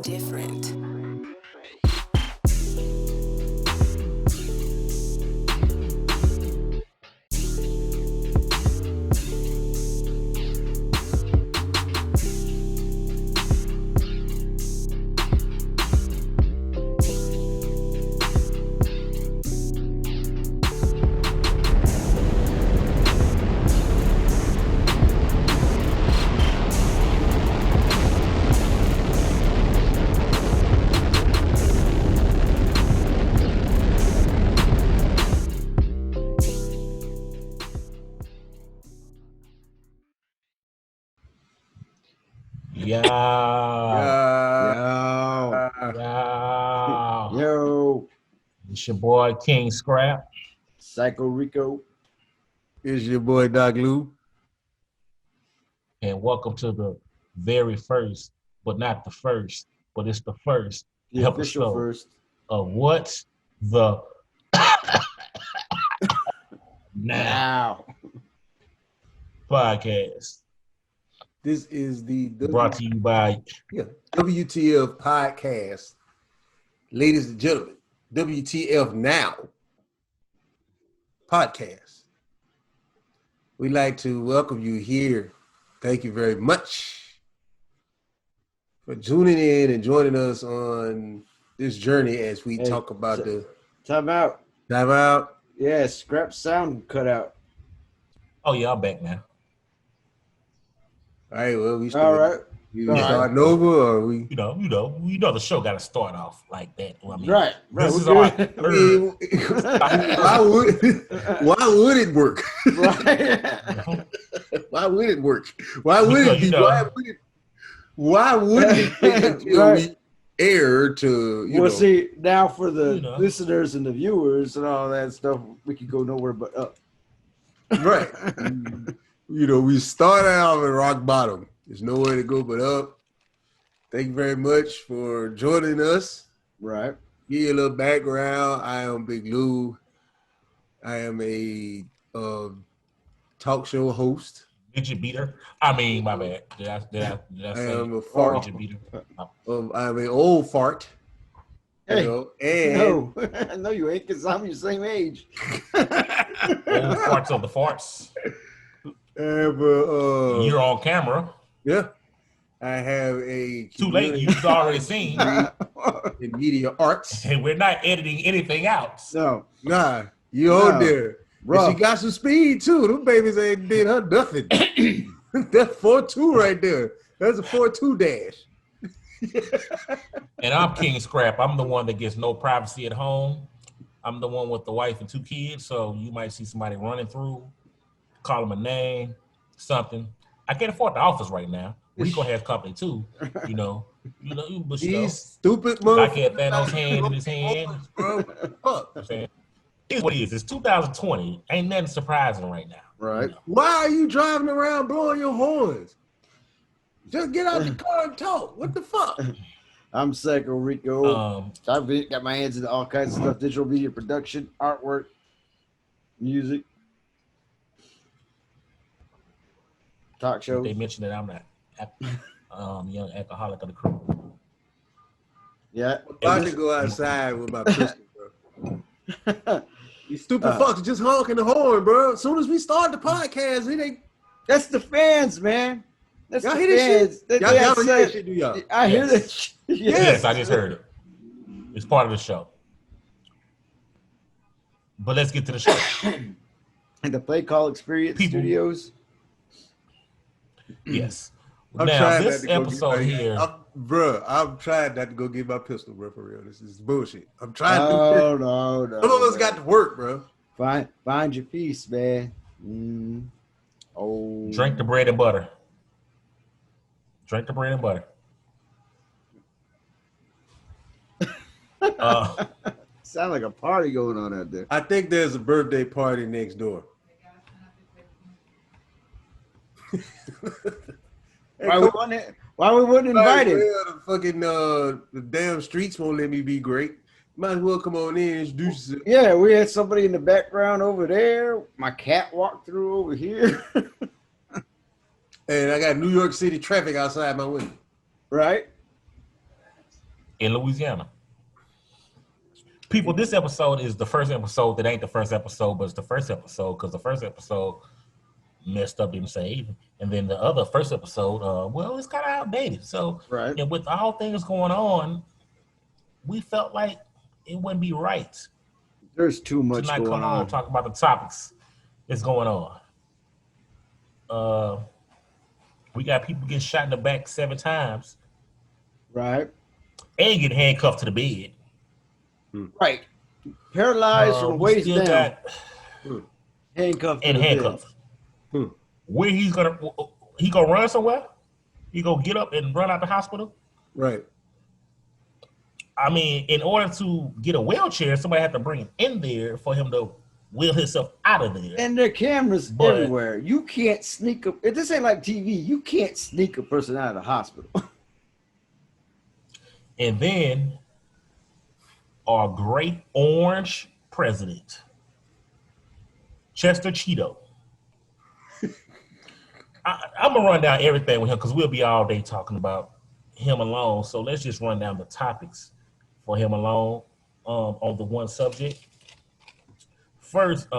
different. Yo. It's your boy King Scrap. Psycho Rico. It's your boy Doc Lou. And welcome to the very first, but not the first, but it's the first The official episode first. of What's the Now podcast. This is the Brought to you by WTF Podcast. Ladies and gentlemen, WTF Now Podcast. We'd like to welcome you here. Thank you very much for tuning in and joining us on this journey as we talk about the Time out. Time out. Yeah, Scrap sound cut out. Oh yeah, I'm back now. All right, well, we All right. starting over, or we? You know the show gotta start off like that. I mean, Right. This is we're our good. third. why would it work? Right. Why would it work? Why would it be? Why would it take until Right. we air to you know? See, now for the You know. listeners and the viewers and all that stuff, we can go nowhere but up. Right. We start out at rock bottom. There's nowhere to go but up. Thank you very much for joining us. Right. Give you a little background. I am Big Lou. I am a talk show host. Midget beater. I mean, my bad. Did I I say am a fart. midget beater? I'm an old fart. Hey, and no, you ain't, because I'm your same age. Old farts of the farts. You're on camera. Yeah. I have a Too late. You've already seen. in media arts. And we're not editing anything out. No. Nah, you on there. Rough. And she got some speed too. Them babies ain't did her nothing. That's 4.2 right there. That's a 4.2 dash. And I'm King Scrap. I'm the one that gets no privacy at home. I'm the one with the wife and 2 kids. So you might see somebody running through, call them a name, something. I can't afford the office right now. Rico has company too. But These stupid like motherfuckers. he had Thanos' hand in his hand. Bro, fuck. I'm saying, here's what it is. It's 2020. Ain't nothing surprising right now. Right. Why are you driving around blowing your horns? Just get out the car and talk. What the fuck? I'm Psycho Rico. Um, I've got my hands into all kinds of stuff: digital media production, artwork, music, talk shows. they mentioned that I'm not young alcoholic of the crew. Yeah. I'm about to go outside with my pistol, bro. These stupid fucks just honking the horn, bro. As soon as we start the podcast, it ain't. That's the fans, man. That's Y'all the hear this fans. shit? Y'all don't hear that shit, do y'all? I hear Yes. that shit. Yes, I just heard it. It's part of the show. But let's get to the show. And the Play Call Experience People- Studios. Yes. I'm Now, trying this not to go episode get, here, I'm trying not to go get my pistol, bro, for real. This is bullshit. I'm trying to do No, this. no. Some of us got to work, bro. Find your peace, man. Oh. drink the bread and butter. Drink the bread and butter. Sound like a party going on out there. I think there's a birthday party next door. Why we wasn't invited? Well, the fucking the damn streets won't let me be great. Might as well come on in and introduce yourself. Yeah, we had somebody in the background over there. My cat walked through over here. And I got New York City traffic outside my window. Right? in Louisiana. People, this episode is the first episode that ain't the first episode, but it's the first episode because the first episode messed up, didn't save. And then the other first episode, well, it's kind of outdated. So, Right. and with all things going on, we felt like it wouldn't be right There's too to much not going come on on. talk about the topics that's going on. We got people getting shot in the back 7 times Right. and get handcuffed to the bed. Right. Paralyzed from the We waist still down. got Handcuffed. and to the bed. handcuffed. Where he gonna run somewhere? He gonna get up and run out the hospital? Right. I mean, in order to get a wheelchair, somebody had to bring him in there for him to wheel himself out of there. And there are cameras But- everywhere. You can't sneak up. If this ain't like TV, you can't sneak a person out of the hospital. And then our great orange president, Chester Cheeto. I'm gonna run down everything with him because we'll be all day talking about him alone. So let's just run down the topics for him alone on the one subject. First,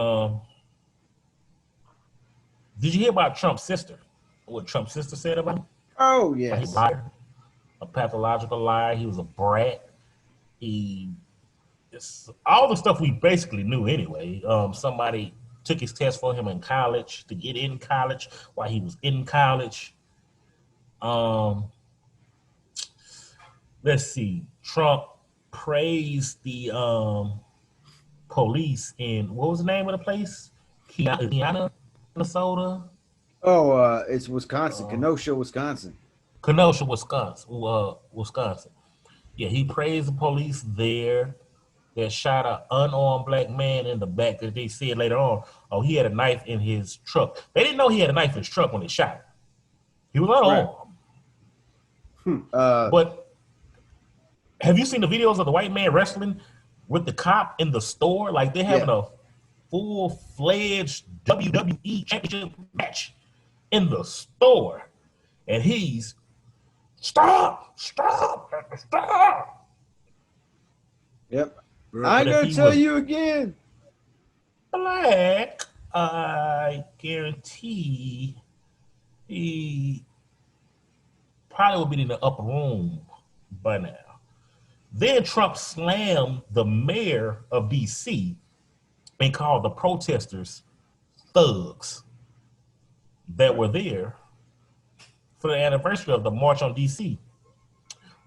did you hear about Trump's sister? What Trump's sister said about him? Oh Like, yes. he's a liar, a pathological liar. He was a brat. It's all the stuff we basically knew anyway. Somebody took his test for him in college to get in college while he was in college. Let's see. Trump praised the police in, what was the name of the place? Kenosha, Minnesota. Oh, it's Wisconsin, Kenosha, Wisconsin. Kenosha, Wisconsin. Yeah, he praised the police there that shot an unarmed black man in the back that they said later on, oh, he had a knife in his truck. They didn't know he had a knife in his truck when they shot him. He was unarmed. But have you seen the videos of the white man wrestling with the cop in the store? Like they're having a full-fledged WWE championship match in the store. And he's, stop. Yep. Right. I ain't But if gonna he tell was- you again. Black, I guarantee he probably would be in the upper room by now. Then Trump slammed the mayor of D.C. and called the protesters thugs that were there for the anniversary of the March on D.C.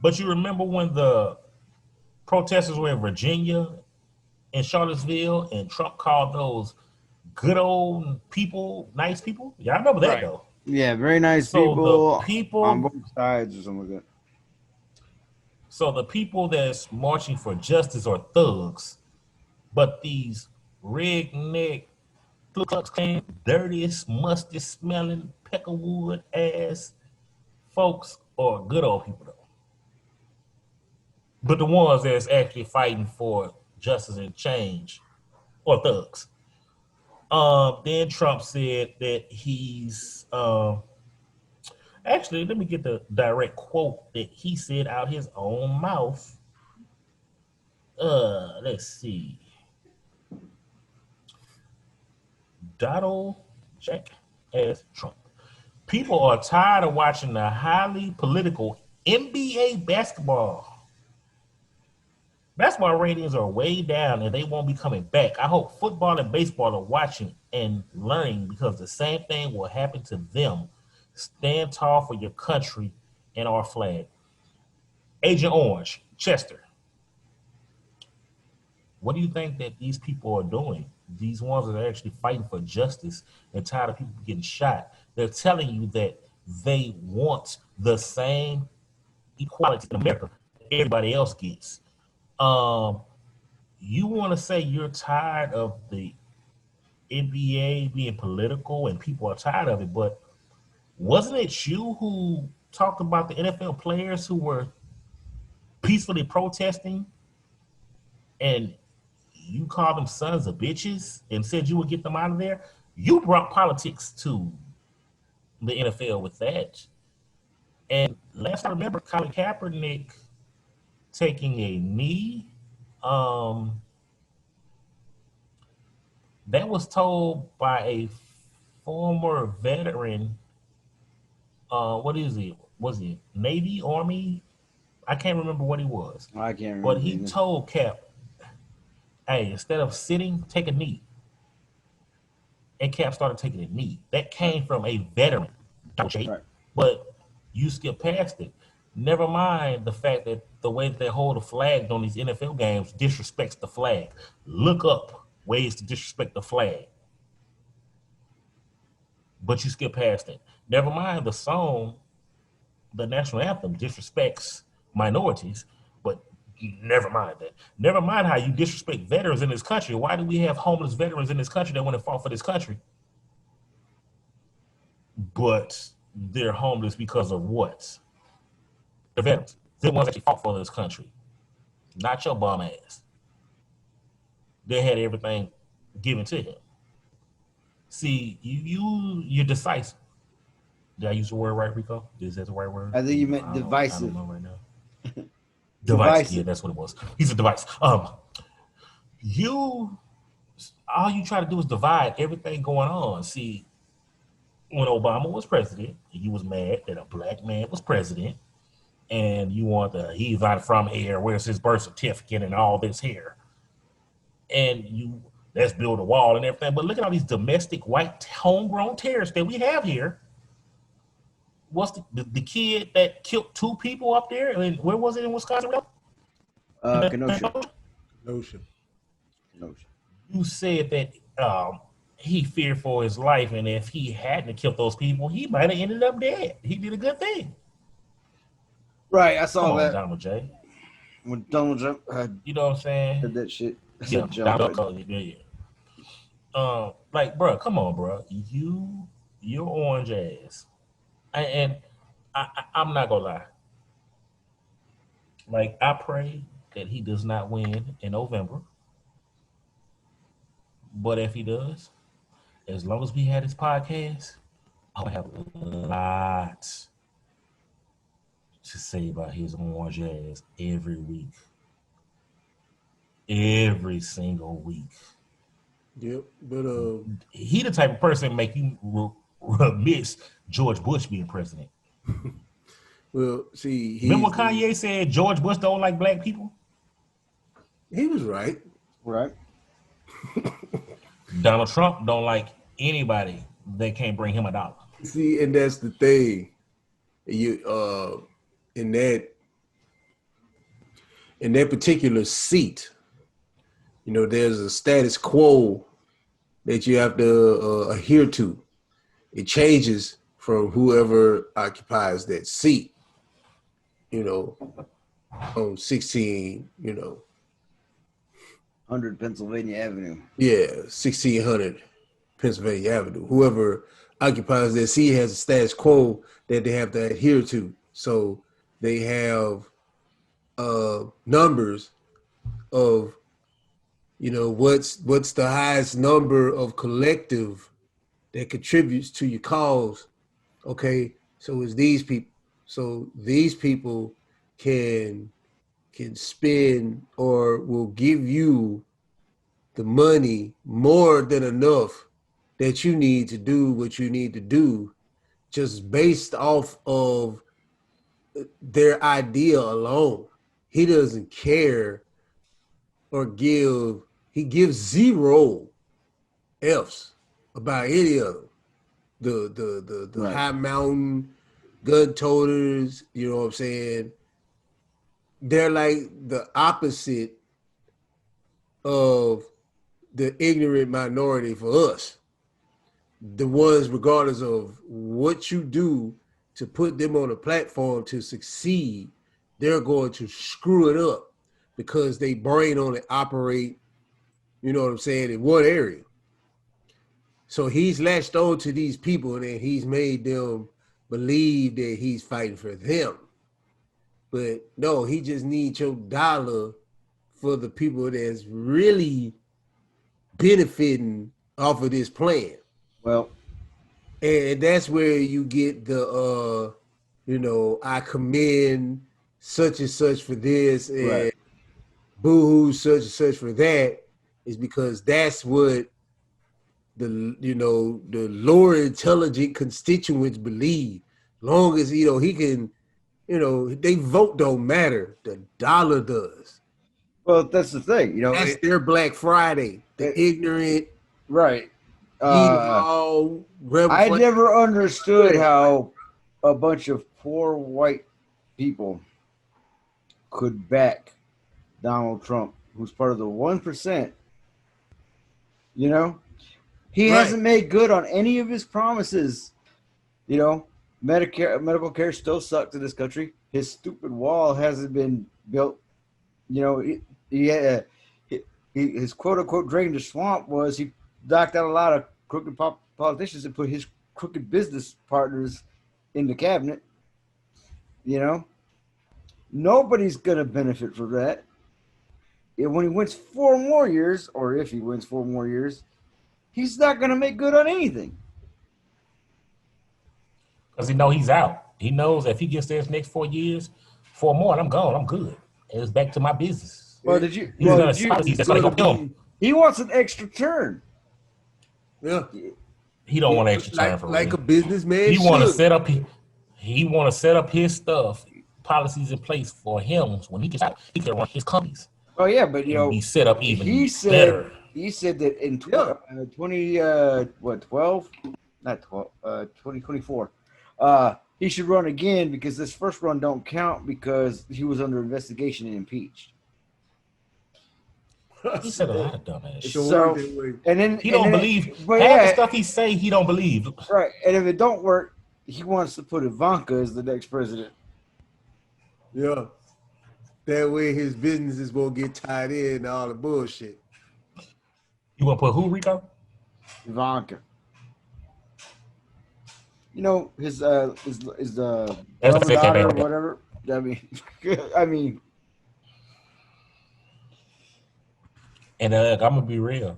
But you remember when the protesters were in Virginia in Charlottesville, and Trump called those good old people nice people? Yeah, I remember that Right. though. Yeah, very nice So people, the people on both sides or something like that. So the people that's marching for justice are thugs, but these redneck, Ku Klux Klan, dirty, musty smelling, peckerwood ass folks are good old people though. But the ones that's actually fighting for justice and change are thugs. Then Trump said that he's actually, let me get the direct quote that he said out his own mouth. Let's see. Donald Jack as Trump. People are tired of watching the highly political NBA basketball. Basketball ratings are way down and they won't be coming back. I hope football and baseball are watching and learning because the same thing will happen to them. Stand tall for your country and our flag. Agent Orange, Chester. What do you think that these people are doing? These ones that are actually fighting for justice and tired of people getting shot. They're telling you that they want the same equality in America that everybody else gets. You want to say you're tired of the NBA being political and people are tired of it, but wasn't it you who talked about the NFL players who were peacefully protesting and you called them sons of bitches and said you would get them out of there? You brought politics to the NFL with that. And last I remember, Colin Kaepernick taking a knee. That was told by a former veteran. What is it? Was it Navy, Army? I can't remember what he was. I can't remember. But he either. told Cap, hey, instead of sitting, take a knee. And Cap started taking a knee. That came from a veteran, Right. but you skip past it. Never mind the fact that the way that they hold the flag on these NFL games disrespects the flag. Look up ways to disrespect the flag. But you skip past it. Never mind the song, the national anthem disrespects minorities, but never mind that. Never mind how you disrespect veterans in this country. Why do we have homeless veterans in this country that want to fight for this country? But they're homeless because of what? The veterans. They're the ones that fought for this country. Not your bum ass. They had everything given to him. See, you're decisive. Did I use the word right, Rico? Is that the right word? I think you meant I divisive. don't know right now. Divisive. Yeah, that's what it was. He's a device. All you try to do is divide everything going on. See, when Obama was president, you was mad that a black man was president, and you want he's not from here, where's his birth certificate and all this here. And let's build a wall and everything. But look at all these domestic white homegrown terrorists that we have here. What's the kid that killed 2 people up there? I mean, where was it in Wisconsin? Kenosha. You said that he feared for his life, and if he hadn't killed those people, he might have ended up dead. He did a good thing. Right, I saw Come on, that. Donald J. When Donald Trump You know what I'm saying? did that shit. I Yeah, said John. like, bro, come on, bro. You're orange ass, and I'm not gonna lie. Like, I pray that he does not win in November. But if he does, as long as we had this podcast, I'll have a lot to say about his orange ass every week. Every single week. Yep, but He the type of person make you miss George Bush being president. well, see, Remember what Kanye said? George Bush don't like black people. He was right. Right. Donald Trump don't like anybody that can't bring him $1. See, and that's the thing. You in that particular seat, you know, there's a status quo that you have to adhere to. It changes from whoever occupies that seat, you know, on 16, you know. 100 Pennsylvania Avenue. Yeah, 1600 Pennsylvania Avenue. Whoever occupies that seat has a status quo that they have to adhere to. So they have numbers of, you know, what's the highest number of collective that contributes to your cause. Okay, so it's these people. So these people can spend or will give you the money more than enough that you need to do what you need to do, just based off of their idea alone. He doesn't care or he gives 0 F's about any of them. The Right. high mountain gun toters, you know what I'm saying? They're like the opposite of the ignorant minority for us. The ones, regardless of what you do to put them on a platform to succeed, they're going to screw it up because they brain only operate, you know what I'm saying, in one area. So he's latched on to these people and he's made them believe that he's fighting for them. But no, he just needs your dollar for the people that's really benefiting off of this plan. Well, and that's where you get the you know, I commend such and such for this and Right. boo-hoo such and such for that is because that's what the lower intelligent constituents believe. Long as he can, they vote don't matter. The dollar does. Well, that's the thing. That's their Black Friday. The ignorant right. eat it all. I never understood how a bunch of poor white people could back Donald Trump, who's part of the 1%. He hasn't made good on any of his promises. Medical care still sucks in this country. His stupid wall hasn't been built. His quote unquote drain the swamp was he knocked out a lot of crooked politicians and put his crooked business partners in the cabinet. Nobody's gonna benefit from that. When he wins 4 more years, or if he wins 4 more years, he's not gonna make good on anything. Because he's out. He knows if he gets there his next 4 years, 4 more, and I'm gone. I'm good. And it's back to my business. Well, he wants an extra turn. Yeah. He don't want an extra turn for like a businessman. He want to set up. He want to set up his stuff, policies in place for him when he gets out. He can run his companies. Oh yeah, but be set up even better. Better. He said that in 2024, he should run again because this first run don't count because he was under investigation and impeached. He said a lot of dumbass shit. So, and then he don't believe half the stuff he say. He don't believe. Right, and if it don't work, he wants to put Ivanka as the next president. Yeah, that way his businesses won't get tied in all the bullshit. You want to put who, Rico? Ivanka. His daughter or whatever. I mean. And I'm gonna be real.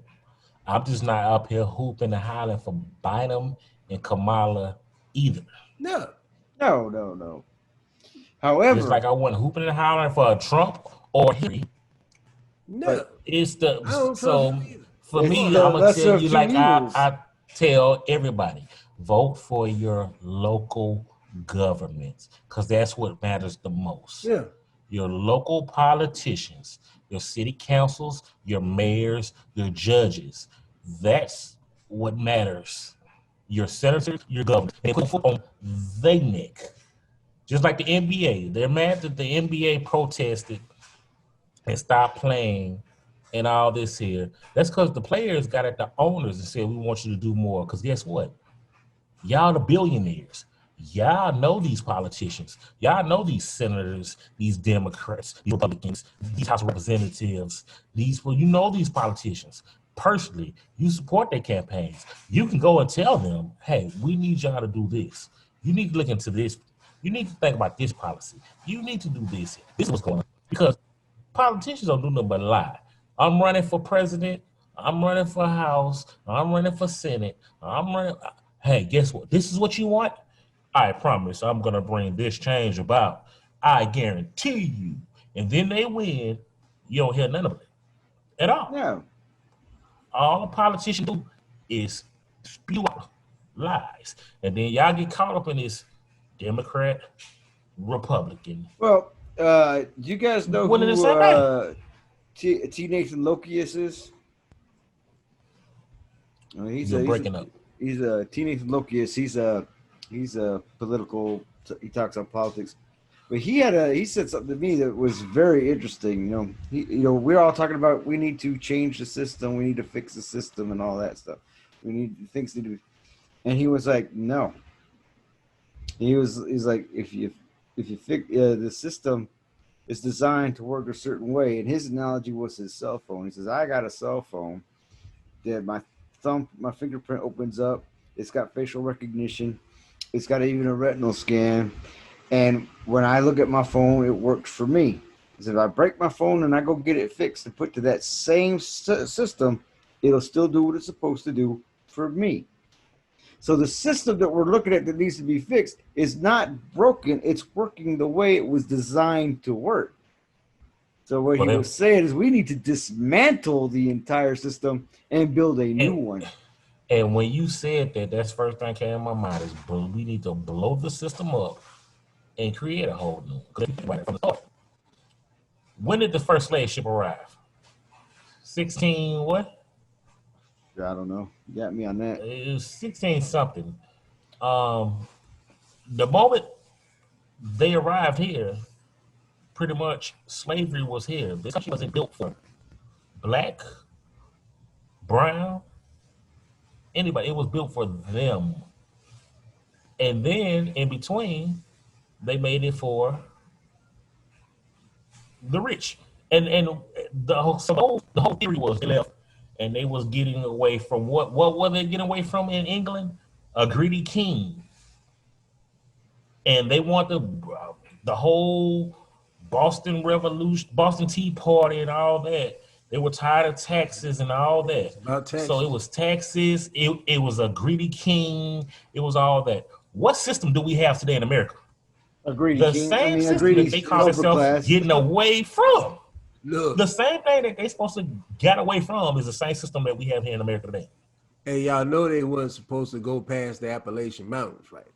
I'm just not up here hooping and hollering for Bynum and Kamala either. No. However, just like I wasn't hooping and hollering for a Trump or Hillary. No, it's the so for me. I'm gonna tell you like I tell everybody: vote for your local governments because that's what matters the most. Yeah, your local politicians. Your city councils, your mayors, your judges. That's what matters. Your senators, your governors. They put foot on their neck. Just like the NBA. They're mad that the NBA protested and stopped playing and all this here. That's because the players got at the owners and said, we want you to do more. Because guess what? Y'all the billionaires. Y'all know these politicians. Y'all know these senators, these Democrats, these Republicans, these House of Representatives, these politicians. Personally, you support their campaigns. You can go and tell them, hey, we need y'all to do this. You need to look into this. You need to think about this policy. You need to do this. This is what's going on. Because politicians don't do nothing but lie. I'm running for president. I'm running for House. I'm running for Senate. Hey, guess what? This is what you want? I promise I'm going to bring this change about. I guarantee you. And then they win. You don't hear none of it at all. No. All a politician do is spew out lies. And then y'all get caught up in this Democrat, Republican. Well, do you guys know who T. Nathan Lokius is? He's breaking up. He's a T. Nathan Lokius. He's a political. He talks on politics, but he said something to me that was very interesting. We're all talking about we need to change the system, we need to fix the system, and all that stuff. Things need to be, and he was like, no. He's like, if you fix the system is designed to work a certain way, and his analogy was his cell phone. He says, I got a cell phone that my fingerprint opens up. It's got facial recognition. It's got even a retinal scan. And when I look at my phone, it works for me. Because if I break my phone and I go get it fixed and put to that same system, it'll still do what it's supposed to do for me. So the system that we're looking at that needs to be fixed is not broken. It's working the way it was designed to work. So what he was saying is we need to dismantle the entire system and build a new one. And when you said that, that's the first thing came in my mind is we need to blow the system up and create a whole new one. When did the first slave ship arrive? 16 what? I don't know. You got me on that. It was 16 something. The moment they arrived here, pretty much slavery was here. This country wasn't built for black, brown, anybody. It was built for them. And then in between, they made it for the rich. And the whole theory was they left and they was getting away from what were they getting away from in England? A greedy king. And they want the whole Boston Revolution, Boston Tea Party and all that. They were tired of taxes and all that. So it was taxes. It was a greedy king. It was all that. What system do we have today in America? A greedy king. Same system that they call themselves getting away from. Look, the same thing that they supposed to get away from is the same system that we have here in America today. Hey, y'all know they weren't supposed to go past the Appalachian Mountains, right?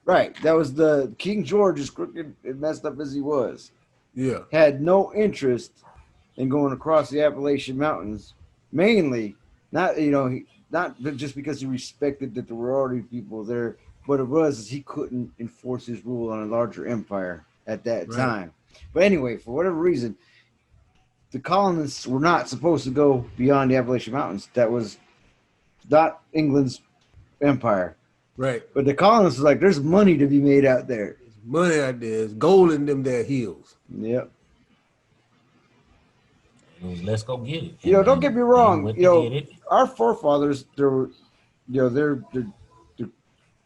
Right. That was the King George, as crooked and messed up as he was. Yeah. Had no interest in going across the Appalachian Mountains, mainly not just because he respected that there were already people there, but it was he couldn't enforce his rule on a larger empire at that time. But anyway, for whatever reason, the colonists were not supposed to go beyond the Appalachian Mountains. That was not England's empire. Right. But the colonists were like, there's money to be made out there. There's money out there. There's gold in them there hills. Yep. Let's go get it. Don't get me wrong. Our forefathers, they're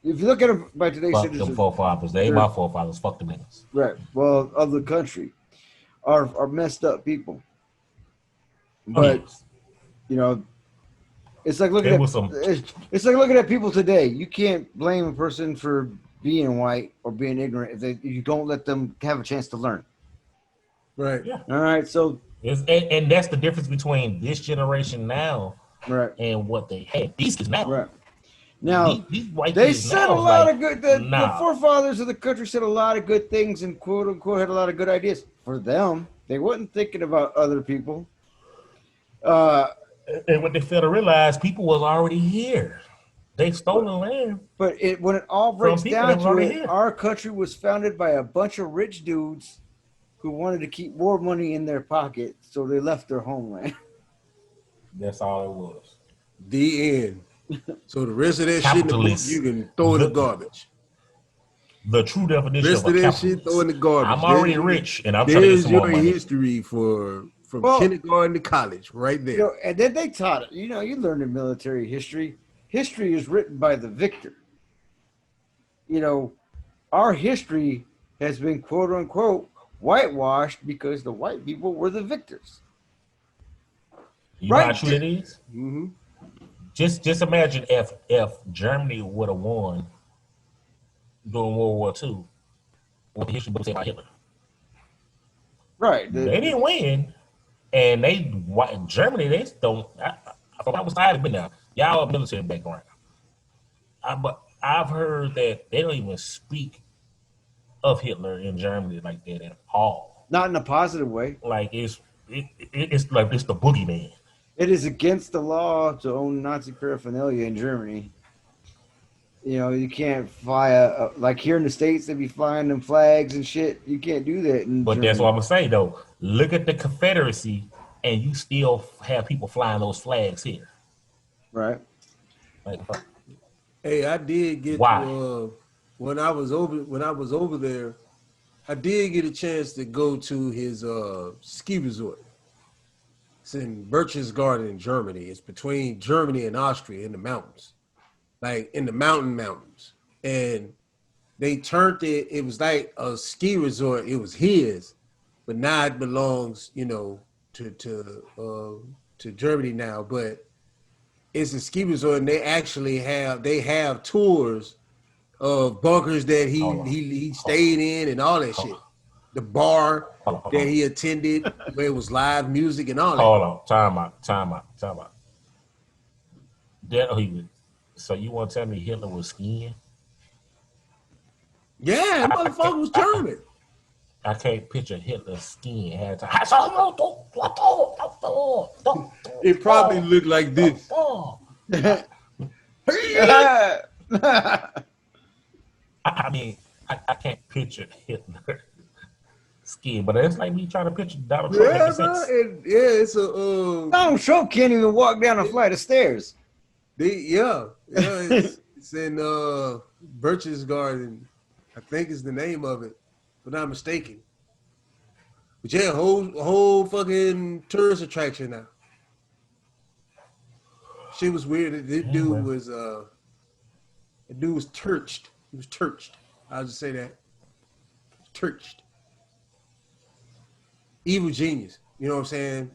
if you look at them by today's standards, fuck them forefathers. They ain't my forefathers. Fuck the niggas. Right. Well, of the country, are messed up people. But it's like looking it's like looking at people today. You can't blame a person for being white or being ignorant if you don't let them have a chance to learn. Right. Yeah. All right. So and that's the difference between this generation now, right, and what they had. These kids now. Right. Now these white they kids said now, a lot of good. The forefathers of the country said a lot of good things and quote unquote had a lot of good ideas for them. They wasn't thinking about other people. And what they fail to realize, people was already here. They stole the land. But when it all breaks down to it, our country was founded by a bunch of rich dudes who wanted to keep more money in their pocket, so they left their homeland. That's all it was. The end. So the rest of that shit in the book, you can throw in the garbage. The true definition of a capitalist. Shit, throw in the garbage. I'm already rich, and I'm trying to get some more money. There's your history from kindergarten to college, right there. And then they taught it. You learned in military history. History is written by the victor. Our history has been quote unquote whitewashed because the white people were the victors. You know how true it is? Mm-hmm. Just imagine if Germany would have won during World War II, what the history books say about Hitler. Right. They didn't win, and Germany, they don't. I forgot what side it's been now. Y'all have military background. But I've heard that they don't even speak of Hitler in Germany like that at all. Not in a positive way. Like it's like it's the boogeyman. It is against the law to own Nazi paraphernalia in Germany. You can't fly like here in the States, they be flying them flags and shit. You can't do that in Germany. That's what I'm gonna say though. Look at the Confederacy, and you still have people flying those flags here. Right. Like, hey, I did get to, when I was over there, I did get a chance to go to his ski resort. It's in Berchtesgaden in Germany. It's between Germany and Austria in the mountains, like in the mountains. And they turned it. It was like a ski resort. It was his, but now it belongs, to Germany now. But it's a ski resort, and they actually have tours of bunkers that he stayed in and all that shit. The bar that he attended where it was live music and all that. Hold on, time out. So you want to tell me Hitler was skiing? Yeah, that motherfucker was German. I can't picture Hitler skiing. It It probably looked like this. I mean, I can't picture Hitler skiing, but it's like me trying to picture Donald Trump. Yeah, bro. It's a Donald Trump can't even walk down a flight of stairs. It's in Birch's Garden, I think is the name of it, if I'm not mistaken. But yeah, whole fucking tourist attraction now. Shit was weird. This dude was turched. He was turched. I'll just say that. Turched. Evil genius. You know what I'm saying?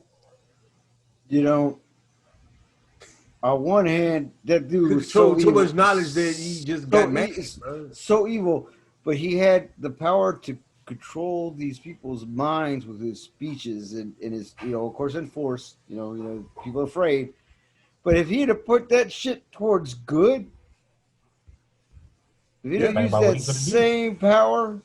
You know, on one hand, that dude was so so too evil. much knowledge that he just got mad. So evil, but he had the power to control these people's minds with his speeches and his, of course, in force. People are afraid. But if he had to put that shit towards good, if he had used that same power,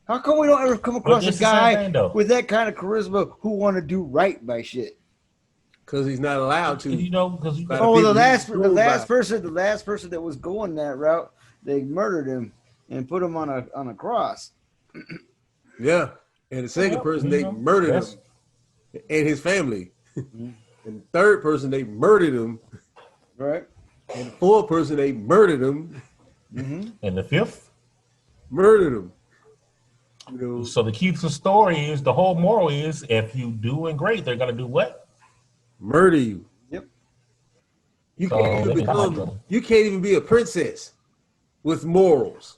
how come we don't ever come across a guy with that kind of charisma who want to do right by shit? Because he's not allowed to. The last person that was going that route, they murdered him and put him on a cross. Yeah, and the second person they murdered him and his family. And the third person they murdered him. Right. And the fourth person they murdered him. Mm-hmm. And the fifth murdered him. So the key to the story is, the whole moral is, if you doing great, they're gonna do what? Murder you. Yep. You can't even be a princess with morals.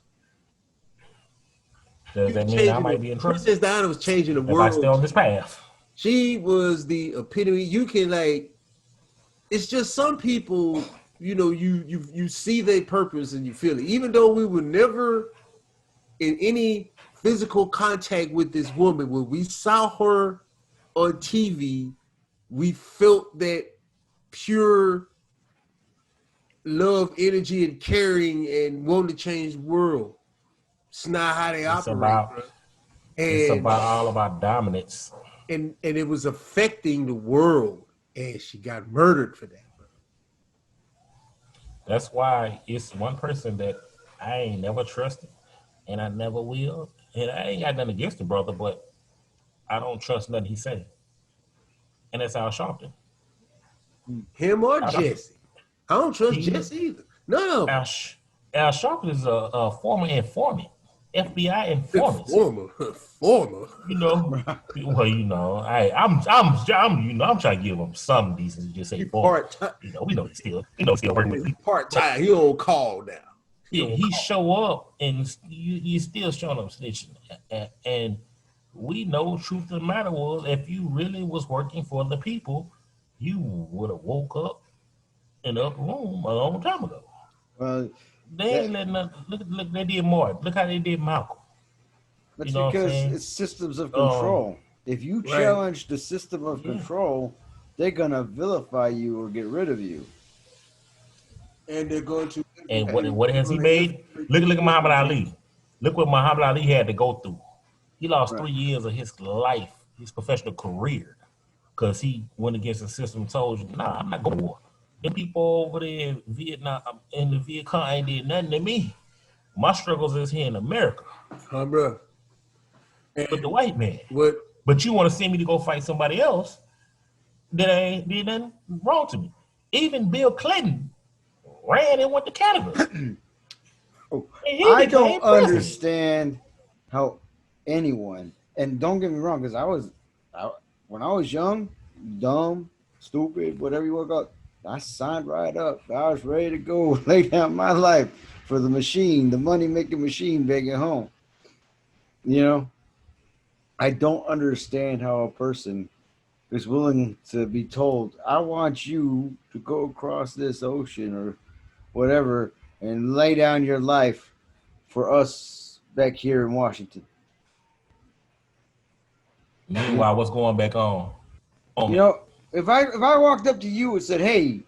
Does that mean I might be in trouble? Princess Diana was changing the world. If I stay on this path. She was the epitome. You can it's just some people, you see their purpose and you feel it. Even though we were never in any physical contact with this woman, when we saw her on TV, we felt that pure love, energy, and caring, and wanting to change the world. It's not how they operate. It's about all about dominance. And it was affecting the world, and she got murdered for that. Bro. That's why it's one person that I ain't never trusted, and I never will. And I ain't got nothing against the brother, but I don't trust nothing he say. And that's Al Sharpton. Him or Jesse? I don't trust Jesse either. No. Al Sharpton is a former informant. FBI informant. Former. I'm trying to give him some decency. Just say part-time. We know he's still working with people. Part-time. He on call now. He show up and you still showing up snitching. And we know the truth of the matter was, if you really was working for the people, you would have woke up in the upper room a long time ago. They ain't letting nothing. Look, they did more. Look how they did Malcolm. That's because it's systems of control. If you challenge the system of control, they're gonna vilify you or get rid of you. And they're going to. And what has he made? Look at Muhammad Ali. Look what Muhammad Ali had to go through. He lost 3 years of his life, his professional career, because he went against the system and told you, nah, I'm not going to war. Them people over there in Vietnam, in the Viet Cong ain't did nothing to me. My struggles is here in America. Bro. With the white man. What? But you want to send me to go fight somebody else that ain't did nothing wrong to me. Even Bill Clinton ran and went to Canada. I don't understand how anyone, and don't get me wrong, because when I was young, dumb, stupid, whatever you want to call it, I signed right up. I was ready to go lay down my life for the machine, the money-making machine back at home. I don't understand how a person is willing to be told, I want you to go across this ocean or whatever and lay down your life for us back here in Washington. Meanwhile, what's going back on? You know, if I walked up to you and said, "Hey,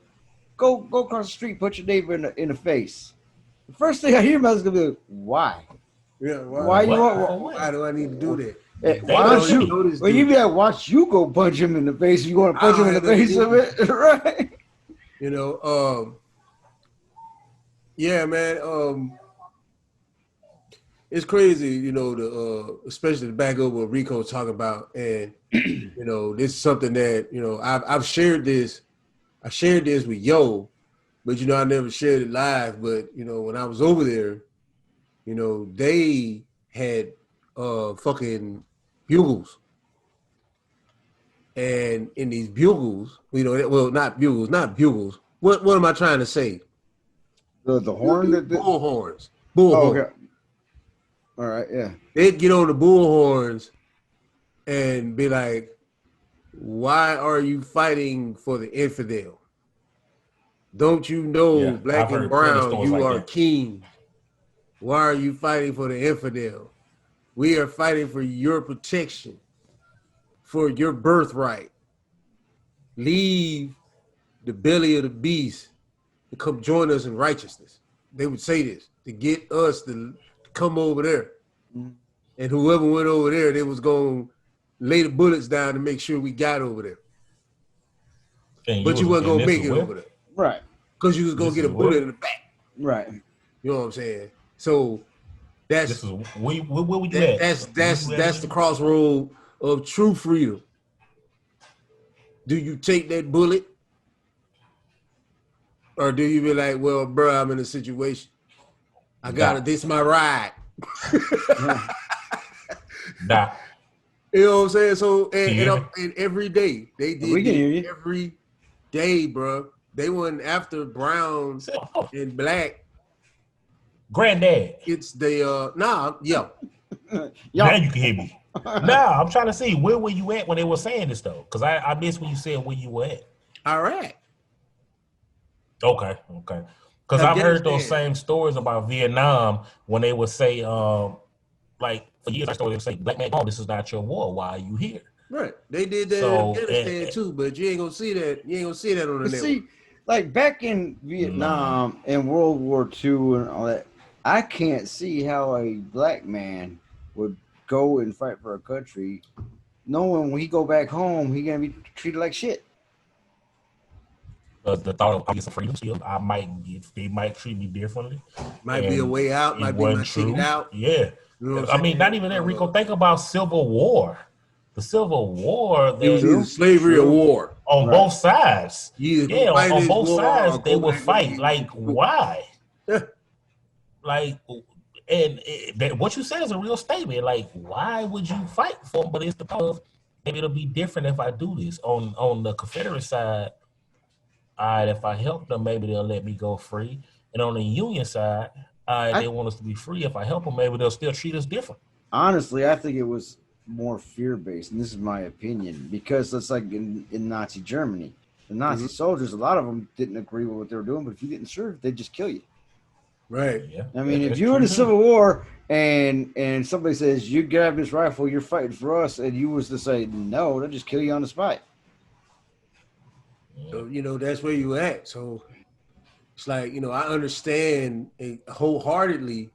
go across the street, put your neighbor in the face," the first thing I hear about is gonna be, "Why? Yeah, Why do I need to do that? Why don't you? Well, you be like, watch you go punch him in the face. You want to punch him in the face of it, right? You know, yeah, man. It's crazy, you know, especially to back up what Rico talking about, and you know, this is something that I've shared this. I shared this with Yo, but you know, I never shared it live. But you know, when I was over there, you know, they had fucking bugles, and in these bugles, you know, well, not bugles. What am I trying to say? The horn, bull horns. Okay. All right, yeah. They'd get on the bull horns and be like, "Why are you fighting for the infidel? Don't you know, black and brown, you are kings? Why are you fighting for the infidel? We are fighting for your protection, for your birthright. Leave the belly of the beast and come join us in righteousness." They would say this to get us to come over there. And whoever went over there, they was going to lay the bullets down to make sure we got over there. But you wasn't going to make it over there. Right. Because you was going to get a bullet in the back. Right. You know what I'm saying? So that's where we at? That's the crossroad of true freedom. Do you take that bullet? Or do you be like, well, bro, I'm in a situation. This my ride. Nah. You know what I'm saying? So and every day they did it every day, bro. They went after brown and black. Granddad. It's the Now you can hear me. Nah, I'm trying to see where were you at when they were saying this though? Because I missed when you said where you were at. Iraq. Okay. Because I've heard those same stories about Vietnam when they would say, like for years, I would say, "Black man, this is not your war. Why are you here?" Right. They did that in Afghanistan too, but you ain't gonna see that. You ain't gonna see that on the network. See, like back in Vietnam and World War II and all that, I can't see how a black man would go and fight for a country, knowing when he go back home, he gonna be treated like shit. The thought of getting some freedom still, they might treat me differently. Might be a way out. Might be my ticket out. Yeah. You know I mean, not even that, Rico. Think about Civil War. The Civil War. It was either slavery or war. On both sides. Yeah, on both sides, they would fight. Like, why? Like, and what you said is a real statement. Like, why would you fight for them? But it's the part of, maybe it'll be different if I do this. On the Confederate side, if I help them, maybe they'll let me go free. And on the Union side, they want us to be free. If I help them, maybe they'll still treat us different. Honestly, I think it was more fear-based, and this is my opinion, because it's like in Nazi Germany. The Nazi soldiers, a lot of them didn't agree with what they were doing, but if you didn't serve, they'd just kill you. Right. Yeah. I mean, if you're in the Civil War and somebody says, you grab this rifle, you're fighting for us, and you was to say, no, they'll just kill you on the spot. So, that's where you at. So it's like, I understand wholeheartedly,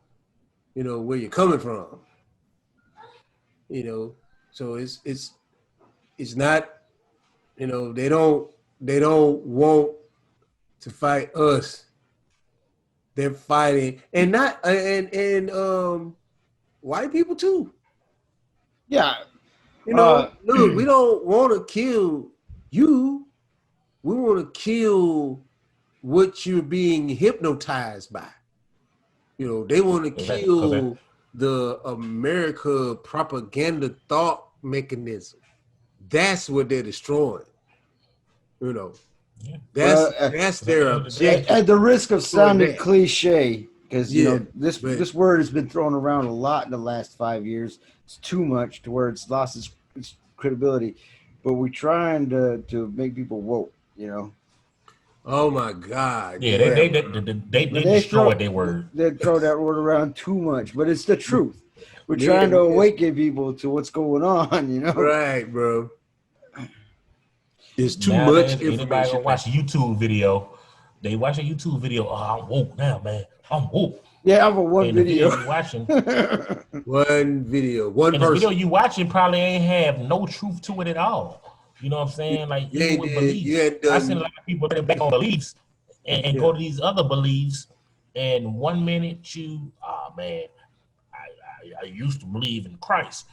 where you're coming from. So it's not, they don't want to fight us. They're fighting and white people too. Yeah. Look, we don't want to kill you. We want to kill what you're being hypnotized by. They want to kill the America propaganda thought mechanism. That's what they're destroying. That's their objective. At the risk of sounding cliche, because this word has been thrown around a lot in the last 5 years. It's too much to where it's lost its credibility. but we're trying to make people woke, you know. Oh my God. Yeah, they But destroyed their word. They throw that word around too much, but it's the truth. We're Yeah, trying to yeah. awaken people to what's going on, you know. Right, bro. There's too Nowadays, much anybody information. gonna watch a YouTube video, they watch a YouTube video. Oh, I'm woke now, man. I'm woke. Yeah, I'm a one And the video. video you watching, One video, one and the video person. you watching probably ain't have no truth to it at all. You know what I'm saying? Like You even ain't with did- beliefs, you ain't I seen a done. lot of people turn back on beliefs and Yeah. go to these other beliefs. And 1 minute you, oh man, I used to believe in Christ.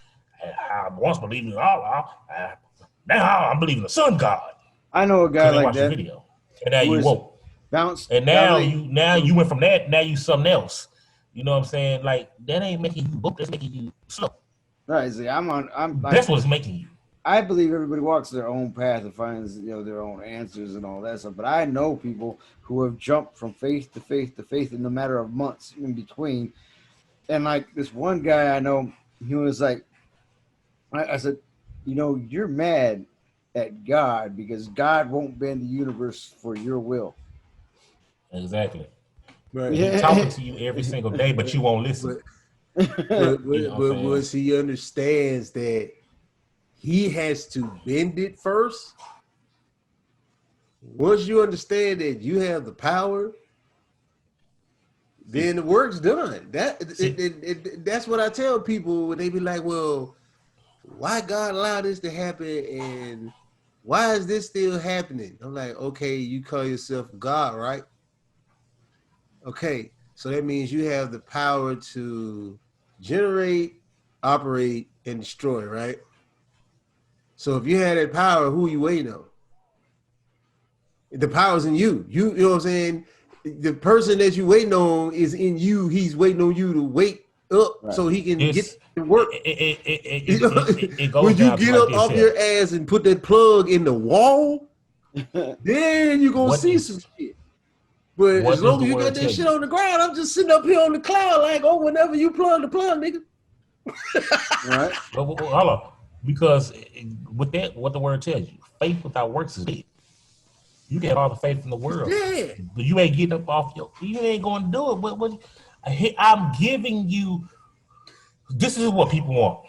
I once believed in Allah. Now I'm believing in the Sun God. I know a guy They like watch the that video, and now who you is woke. bounced. And now you went from that. Now you something else. You know what I'm saying? Like that ain't making you woke. That's making you slow. Right. See, I'm like, That's what's making you. I believe everybody walks their own path and finds, you know, their own answers and all that stuff. But I know people who have jumped from faith to faith to faith in a matter of months in between. And like this one guy I know, he was like, I said, you know, you're mad at God because God won't bend the universe for your will. Exactly. Right. He's talking to you every single day, but you won't listen. But You know what I'm once he understands that he has to bend it first, once you understand that you have the power, then the work's done. That's what I tell people when they be like, well, why God allowed this to happen and why is this still happening? I'm like, okay, you call yourself God, right? Okay, so that means you have the power to generate, operate, and destroy, right? So if you had that power, who are you waiting on? The power's in you. You know what I'm saying? The person that you waiting on is in you. He's waiting on you to wake up so he can get to work. It goes When you down to get like up this off here. your ass and put that plug in the wall, then you're gonna What see is- some shit. But what as does long the as you word got that tell shit you? on the ground, I'm just sitting up here on the cloud, like, oh, whenever you plug the plug, nigga. Right. Hold on. Because with that, what the word tells you, faith without works is dead. You can have all the faith in the world, Yeah. but you ain't getting up off you ain't going to do it. I'm giving you. This is what people want.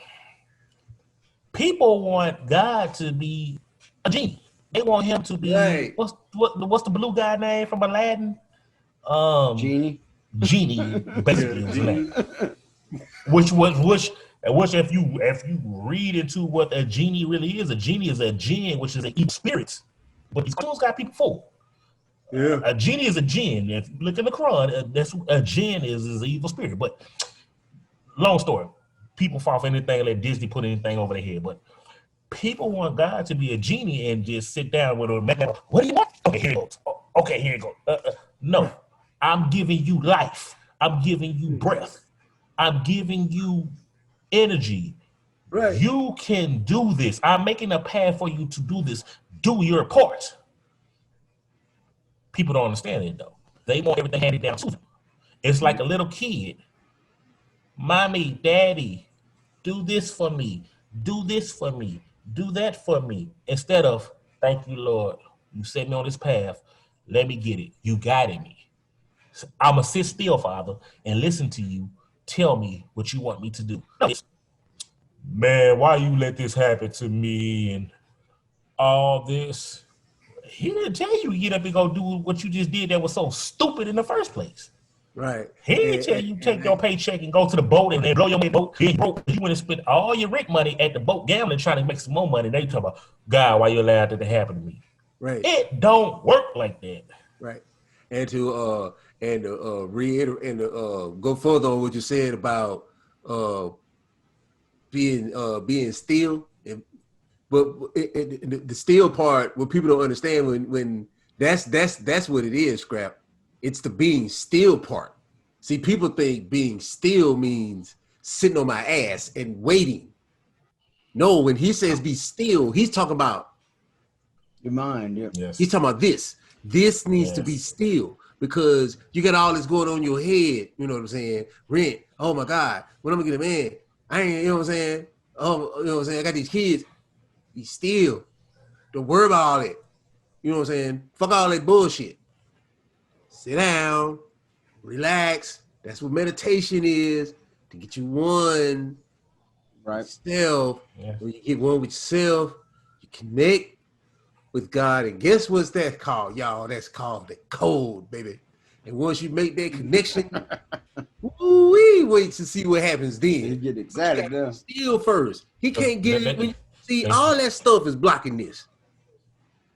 People want God to be a genie. They want him to be Right. what's the blue guy name from Aladdin? Genie. Genie, basically Yeah, was genie. that. Which if you read into what a genie really is, a genie is a jinn, which is an evil spirit. But these cartoons got people fooled. Yeah. A genie is a jinn. If you look in the Quran, that's a jinn is an evil spirit. But long story, people fall for anything, let Disney put anything over their head. But people want God to be a genie and just sit down with a what do you want? Okay, here it goes. Okay, here it goes. No, I'm giving you life. I'm giving you breath. I'm giving you energy. Right. You can do this. I'm making a path for you to do this. Do your part. People don't understand it though. They want everything handed down to them. It's like a little kid. Mommy, daddy, do this for me. Do this for me. Do that for me. Instead of, thank you, Lord. You set me on this path. Let me get it. You guided me. So I'm going to sit still, Father, and listen to you. Tell me what you want me to do. No, man, why you let this happen to me and all this? He didn't tell you to get up and go do what you just did that was so stupid in the first place. Right. He didn't tell you take your paycheck and go to the boat and blow your boat. You broke. You went and spent all your rent money at the boat gambling trying to make some more money. They talk about, God, why you allowed that to happen to me? Right. It don't work like that. Right. And to reiterate and go further on what you said about being still, but the still part, what people don't understand when that's what it is, Scrap. It's the being still part. See, people think being still means sitting on my ass and waiting. No, when he says be still, he's talking about Your mind. Yeah. Yes. he's talking about this. This needs to be still because you got all this going on in your head. You know what I'm saying? Rent. Oh my God. When I'm gonna get a man? I ain't. You know what I'm saying? Oh, you know what I'm saying? I got these kids. Be still. Don't worry about all that. You know what I'm saying? Fuck all that bullshit. Sit down, relax. That's what meditation is, to get you one Right. self. Yeah. When you get one with yourself, you connect with God. And guess what's that called, y'all? That's called the code, baby. And once you make that connection, wait to see what happens then. You get excited now. Still first. He can't get it. When see, they- all that stuff is blocking this.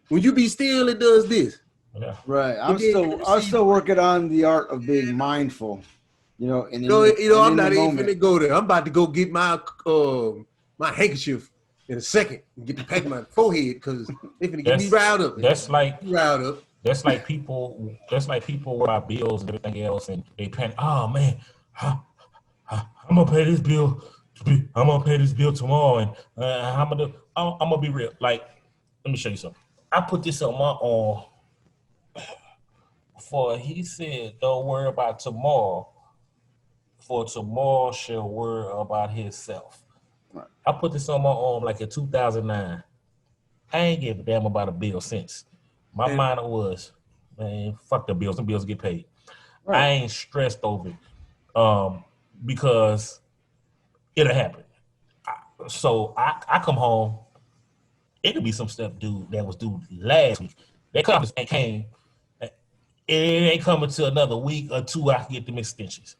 When you be still, it does this. Yeah. Right. I'm still working on the art of being mindful. You know, and I'm not even finna go there. I'm about to go get my my handkerchief in a second and get the pack on my forehead because they finna get me riled up. That's like riled up. That's like people worry about bills and everything else, and they panic. Oh man, I'm gonna pay this bill. I'm gonna pay this bill tomorrow, and I'm gonna be real. Like, let me show you something. I put this on my arm. For he said, "Don't worry about tomorrow, for tomorrow shall worry about himself." Right. I put this on my arm like in 2009. I ain't give a damn about a bill since. My mind was, man, fuck the bills. The bills get paid. Right. I ain't stressed over it because it'll happen. So I come home. It'll be some stuff that was due last week. That comes and came. It ain't coming to another week or two. I can get them extensions.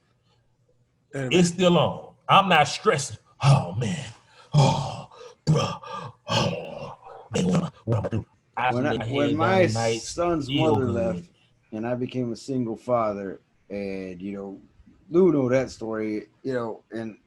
It's still on. I'm not stressing. Oh man. Oh, bro. Oh, man, what am I do? When my son's mother left and I became a single father, and Lou know that story, and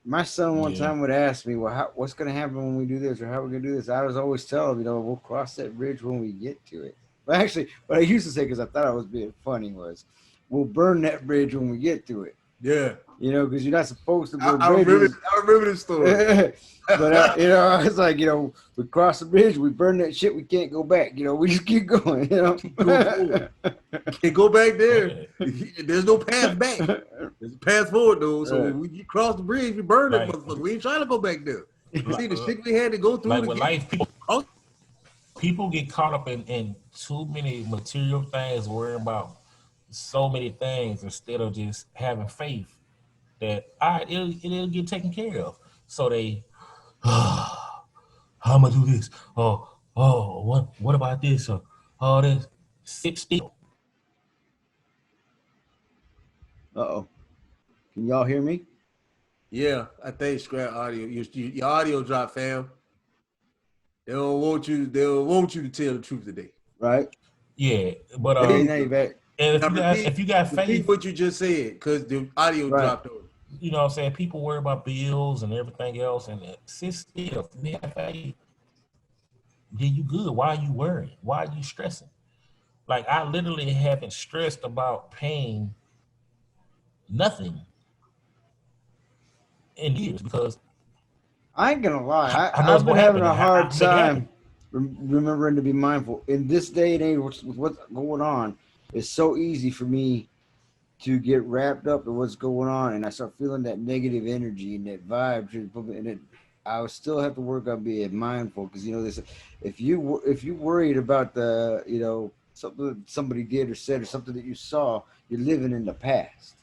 my son one time would ask me, well, what's going to happen when we do this, or how we're going to do this? I was always telling him, we'll cross that bridge when we get to it. But actually, what I used to say, because I thought I was being funny, was we'll burn that bridge when we get to it. Yeah. Because you're not supposed to burn bridges. I remember this story. But, I was like, we cross the bridge, we burn that shit, we can't go back. We just keep going, Can't go back there. There's no path back. There's a path forward, though. So when we cross the bridge, we burn that motherfucker. We ain't trying to go back there. See, the shit we had to go through. Like with life, people get caught up in too many material things, worrying about so many things instead of just having faith that it'll get taken care of. So they, how am I do this? What about this? All this. Sit still. Uh-oh. Can y'all hear me? Yeah, I think scrap audio. Your audio dropped, fam. They don't want you to tell the truth today. Right? Yeah, but now you're back. And if you got faith, repeat what you just said, because the audio dropped over. You know what I'm saying? People worry about bills and everything else, and sit still. If you have faith, then you good. Why are you worrying? Why are you stressing? Like, I literally haven't stressed about paying nothing in years because I ain't gonna lie. I've been having a hard time remembering to be mindful. In this day and age, with what's going on, it's so easy for me to get wrapped up in what's going on, and I start feeling that negative energy and that vibe. And I would still have to work on being mindful, because this. If you worried about the something that somebody did or said or something that you saw, you're living in the past.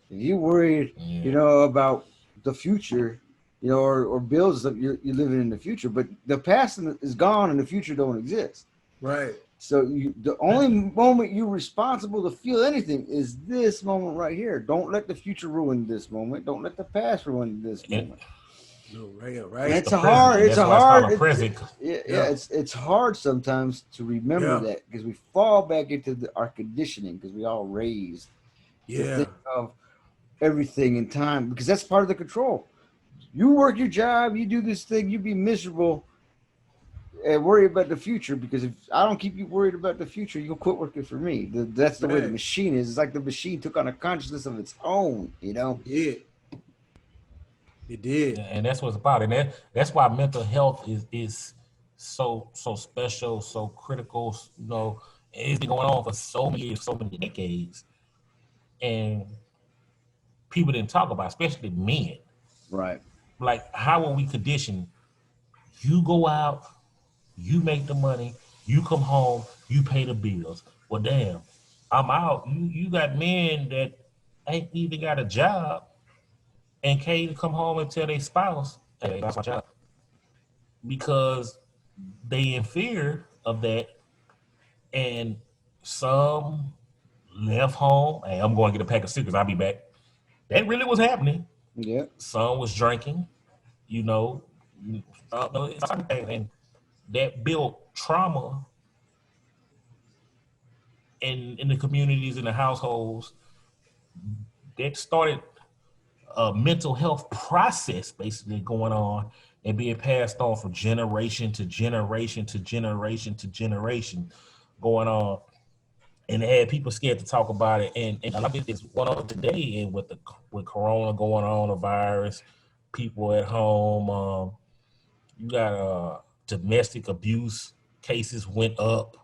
If you worried, about the future, or bills, you're living in the future. But the past is gone and the future don't exist. Right. So the only moment you're responsible to feel anything is this moment right here. Don't let the future ruin this moment. Don't let the past ruin this moment. No, right. It's hard. It's hard sometimes to remember that, because we fall back into our conditioning, because we all raised to think of everything in time, because that's part of the control. You work your job, you do this thing, you be miserable and worry about the future, because if I don't keep you worried about the future, you'll quit working for me. That's the way the machine is. It's like the machine took on a consciousness of its own, Yeah. It did. And that's what's about it. And that's why mental health is so special, so critical. It's been going on for so many years, so many decades. And people didn't talk about it, especially men. Right. Like, how were we conditioned You go out, you make the money, you come home, you pay the bills. Well, damn, I'm out. You got men that ain't even got a job and can't even come home and tell their spouse, hey, that's my job. Because they in fear of that. And some left home. Hey, I'm going to get a pack of cigarettes. I'll be back. That really was happening. Yeah. Some was drinking, you know, and that built trauma in the communities, in the households. That started a mental health process basically going on and being passed on from generation to generation to generation to generation going on. And they had people scared to talk about it. And a lot of it's going on today, and with Corona going on, the virus, people at home, you got domestic abuse cases went up.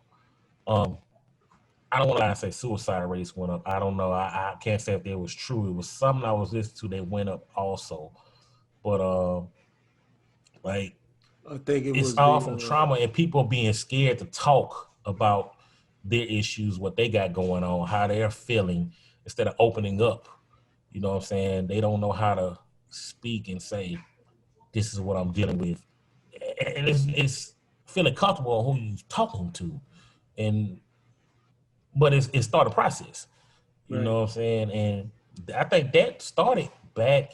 I don't want to say suicide rates went up. I don't know. I can't say if it was true. It was something I was listening to that went up also. But like, I think it's all from trauma and people being scared to talk about their issues, what they got going on, how they're feeling, instead of opening up. You know what I'm saying? They don't know how to speak and say, this is what I'm dealing with. And it's feeling comfortable on who you're talking to. But it started a process. You know what I'm saying? And I think that started back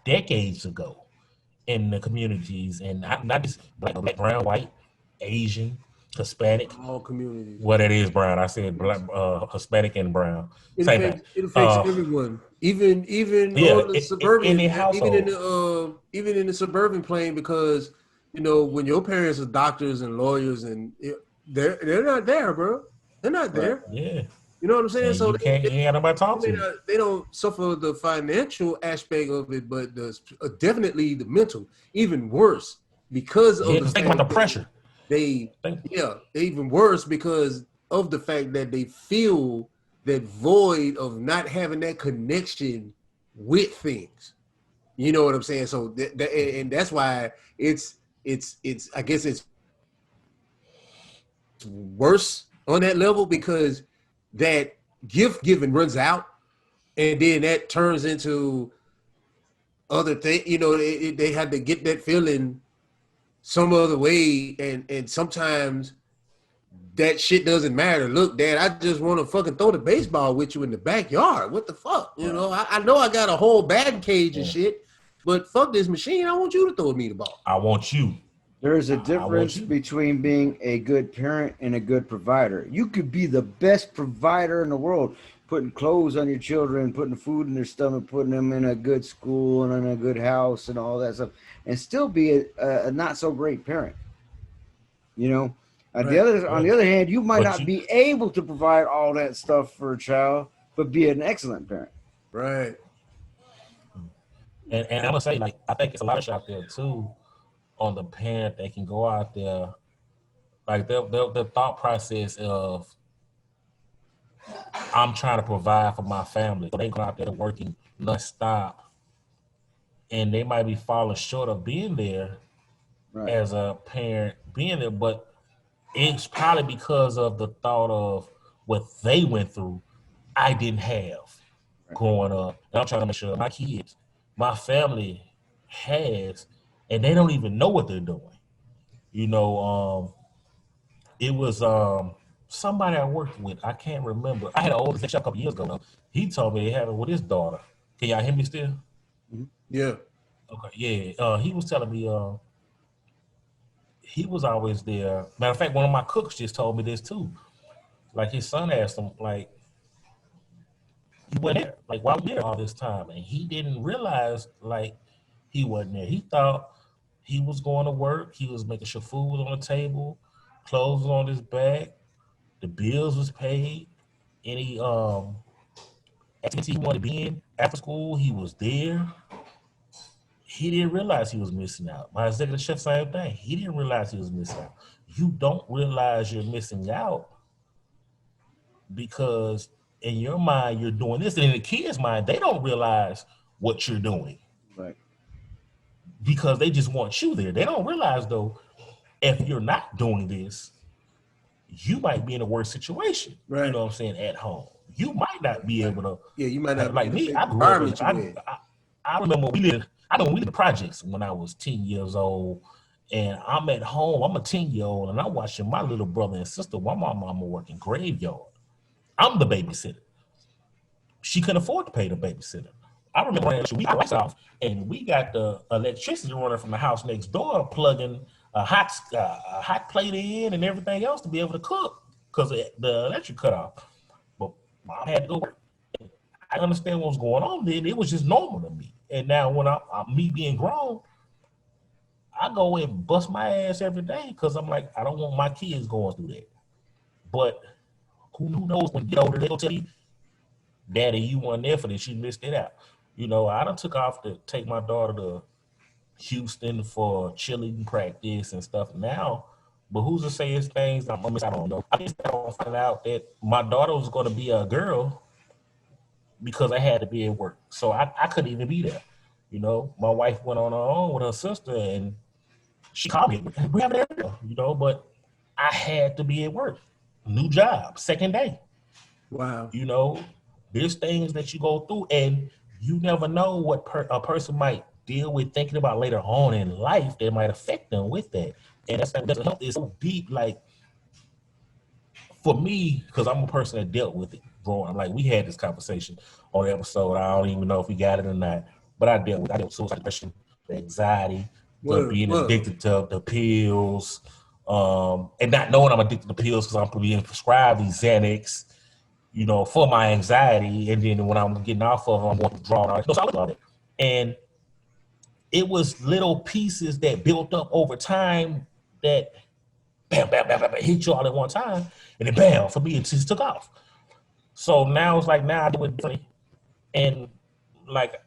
decades ago in the communities, and not just black, brown, white, Asian, Hispanic. All communities. What it is, brown. I said black, Hispanic and brown. It affects everyone. Even on the suburban, even in the suburban plane, because you know when your parents are doctors and lawyers, and they're not there, bro. They're not there. Yeah. You know what I'm saying? And so you can't have nobody talk to. They don't suffer the financial aspect of it, but definitely the mental, even worse because of the think about the pressure. They even worse because of the fact that they feel that void of not having that connection with things. You know what I'm saying? So and that's why it's I guess it's worse on that level, because that gift giving runs out, and then that turns into other things. You know, they had to get that feeling some other way, and sometimes that shit doesn't matter. Look, Dad, I just want to fucking throw the baseball with you in the backyard. What the fuck? You know, I know I got a whole batting cage and shit, but fuck this machine. I want you to throw me the ball. I want you. There's a difference between being a good parent and a good provider. You could be the best provider in the world, putting clothes on your children, putting food in their stomach, putting them in a good school and in a good house and all that stuff, and still be a not so great parent. You know, on the other hand, you might not be able to provide all that stuff for a child, but be an excellent parent. Right. And I'm gonna say, like, I think it's a lot of shit out there too on the parent that can go out there, like the thought process of, I'm trying to provide for my family. So they go out there working nonstop, and they might be falling short of being there as a parent, being there, but it's probably because of the thought of what they went through, I didn't have growing up. And I'm trying to make sure my kids, my family has, and they don't even know what they're doing. You know, it was somebody I worked with. I can't remember. I had an older section a couple years ago. He told me they had it with his daughter. Can y'all hear me still? Yeah. Okay. Yeah. He was telling me he was always there. Matter of fact, one of my cooks just told me this too. Like, his son asked him, like, he wasn't there. Like, why was he there all this time? And he didn't realize, like, he wasn't there. He thought he was going to work. He was making sure food was on the table, clothes was on his back, the bills was paid. Any activity he wanted to be in after school, he was there. He didn't realize he was missing out. My executive chef, same thing. He didn't realize he was missing out. You don't realize you're missing out because in your mind you're doing this, and in the kids' mind they don't realize what you're doing. Right. because they just want you there. They don't realize though, if you're not doing this, you might be in a worse situation. Right. You know what I'm saying? At home, you might not be able to. Yeah, you might not like me. I grew environment up. you in. I remember we lived in the projects when I was 10 years old, and I'm at home. I'm a 10-year-old, and I'm watching my little brother and sister while my mama working graveyard. I'm the babysitter. She couldn't afford to pay the babysitter. I remember we got lights off, and we got the electricity running from the house next door, plugging a hot plate in and everything else to be able to cook because the electric cut off. But mom had to go work. I understand what was going on then. It was just normal to me. And now when me being grown, I go and bust my ass every day because I'm like, I don't want my kids going through that. But who knows when you get older, they'll tell you, Daddy, you weren't there for this. You missed it out. You know, I done took off to take my daughter to Houston for cheerleading practice and stuff now. But who's to say it's things I'm gonna miss out on? You know, I missed out on finding out that my daughter was going to be a girl because I had to be at work. So I couldn't even be there. You know, my wife went on her own with her sister and she called me. We have it there, you know, but I had to be at work. New job, second day. Wow. You know, there's things that you go through and you never know what a person might deal with thinking about later on in life that might affect them with that. And that's mental health is so deep. Like for me, because I'm a person that dealt with it growing up. Like we had this conversation on the episode. I don't even know if we got it or not, but I dealt with suicide, depression, anxiety, being addicted to the pills, and not knowing I'm addicted to pills because I'm being prescribed these Xanax, you know, for my anxiety. And then when I'm getting off of them, I'm going to draw on it. And it was little pieces that built up over time that bam, bam, bam, bam, bam, hit you all at one time. And then bam, for me, it just took off. So now it's like, now I do it differently. And like,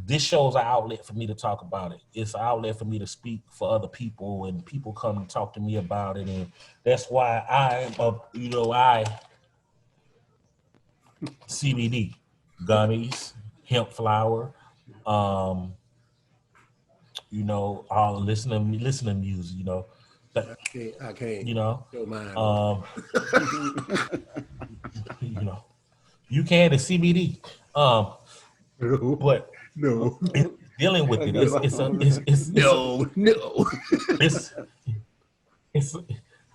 this show's an outlet for me to talk about it. It's an outlet for me to speak for other people, and people come and talk to me about it. And that's why CBD, gummies, hemp flower, you know, all listening music, you know. I can't. You know, don't mind. You know, you can the CBD. But no, dealing with it,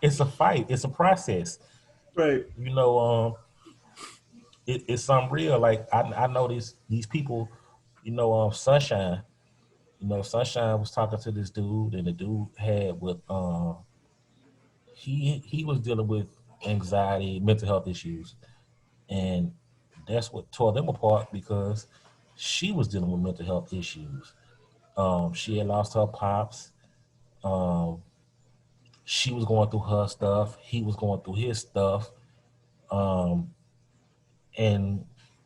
it's a fight. It's a process. Right. You know, it's unreal. Like I know these people. You know, Sunshine. You know, Sunshine was talking to this dude, and the dude had with he was dealing with anxiety, mental health issues, and that's what tore them apart because she was dealing with mental health issues. She had lost her pops. She was going through her stuff. He was going through his stuff, and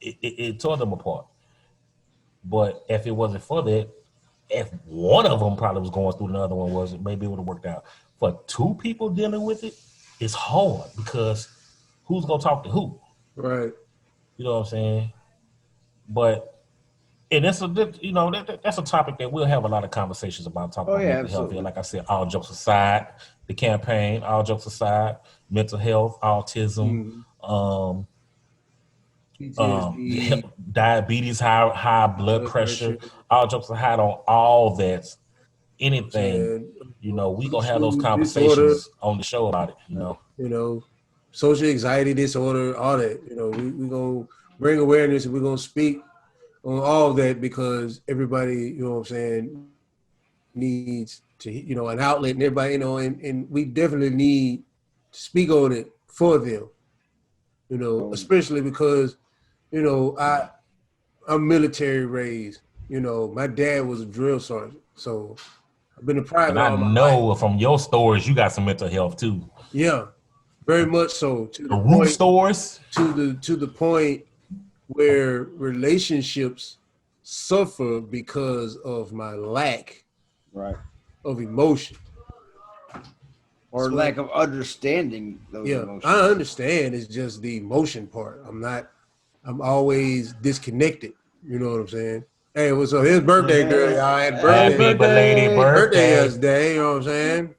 it tore them apart. But if it wasn't for that, if one of them probably was going through, the other one wasn't, maybe it would have worked out. For two people dealing with it, it's hard because who's gonna talk to who? Right. You know what I'm saying? But and that's that's a topic that we'll have a lot of conversations about talking about mental health. And like I said, all jokes aside, the campaign, all jokes aside, mental health, autism, diabetes, high blood pressure, all jokes aside on all that, anything, you know, we gonna have those conversations on the show about it, you know. You know, social anxiety disorder, all that. You know, we gonna bring awareness and we're gonna speak on all of that because everybody, you know what I'm saying, needs to, you know, an outlet, and everybody, you know, and we definitely need to speak on it for them, you know, especially because, you know, I'm military raised. You know, my dad was a drill sergeant, so I've been a private. And I know from your stories, you got some mental health too. Yeah, very much so. To the root stores, to the point where relationships suffer because of my lack, of emotion, or lack of understanding those emotions. I understand. It's just the emotion part. I'm always disconnected. You know what I'm saying? Hey, it was his birthday, girl. Y'all had Happy belated birthday birthday. yesterday. You know what I'm saying?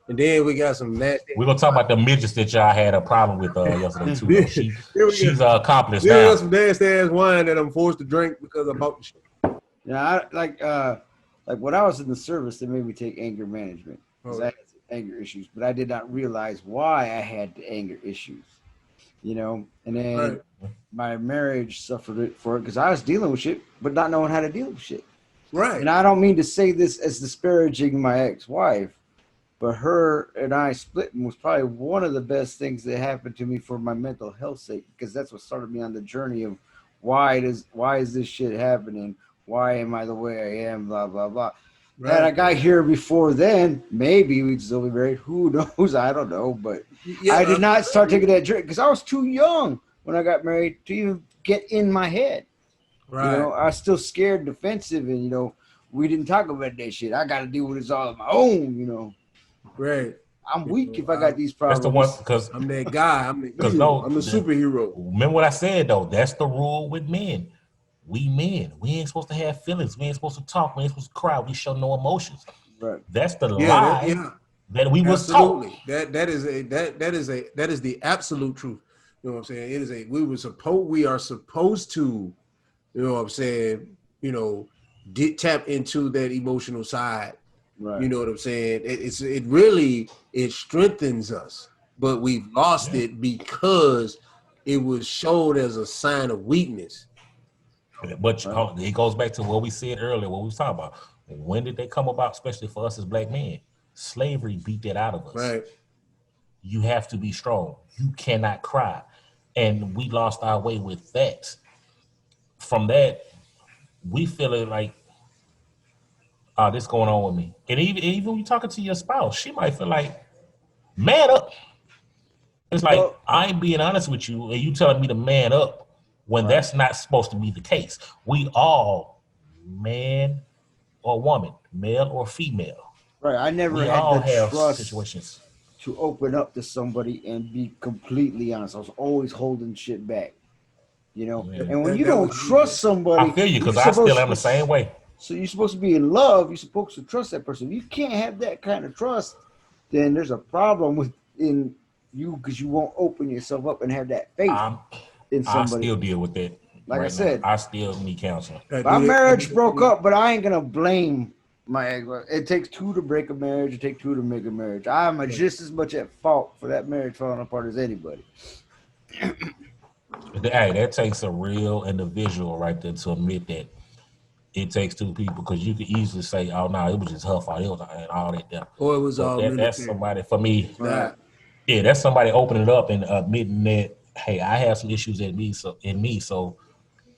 And then we got some nasty. We're gonna talk about the midgets that y'all had a problem with yesterday too. Though. She's accomplished Then we now. got some nasty ass wine that I'm forced to drink because I bought the shit. Yeah, like when I was in the service, they made me take anger management because I had anger issues, but I did not realize why I had the anger issues. And then my marriage suffered it because I was dealing with shit, but not knowing how to deal with shit. Right. And I don't mean to say this as disparaging my ex-wife, but her and I splitting was probably one of the best things that happened to me for my mental health sake, because that's what started me on the journey of why is this shit happening? Why am I the way I am? Blah, blah, blah. Right. Had I got here before then, maybe we'd still be married. Who knows? I don't know. But I did not start taking that drink because I was too young when I got married to even get in my head. Right. I was still scared, defensive, and, we didn't talk about that shit. I got to deal with this all on my own, Right. I'm weak if I got these problems. That's the one, because I'm that guy. I'm the hero. I'm the superhero. Remember what I said, though? That's the rule with men. We men. We ain't supposed to have feelings. We ain't supposed to talk. We ain't supposed to cry. We show no emotions. Right. That's the lie that we was taught. That is the absolute truth. You know what I'm saying? We are supposed to, you know what I'm saying, tap into that emotional side. Right. You know what I'm saying? It strengthens us, but we've lost it because it was showed as a sign of weakness. But it goes back to what we said earlier, what we was talking about. When did they come about, especially for us as black men? Slavery beat that out of us. Right. You have to be strong. You cannot cry. And we lost our way with that. From that, we feel it like, this going on with me. And even when you're talking to your spouse, she might feel like, man up. It's like, I ain't being honest with you, and you telling me to man up when that's not supposed to be the case. We all, man or woman, male or female. Right. I never had the trust situations to open up to somebody and be completely honest. I was always holding shit back. And when you don't trust somebody, I feel you, because I still am the same way. So you're supposed to be in love. You're supposed to trust that person. If you can't have that kind of trust, then there's a problem within you because you won't open yourself up and have that faith in somebody. I still deal with that. Like I said, I still need counseling. My marriage broke up, but I ain't gonna blame my ex. It takes two to break a marriage. It takes two to make a marriage. I'm just as much at fault for that marriage falling apart as anybody. Hey, that takes a real individual right there to admit that it takes two people, because you could easily say, "Oh no, it was just her fault. It was and all that." There. Or it was all. That's somebody for me. Right. Yeah, that's somebody opening it up and admitting that, hey, I have some issues in me, so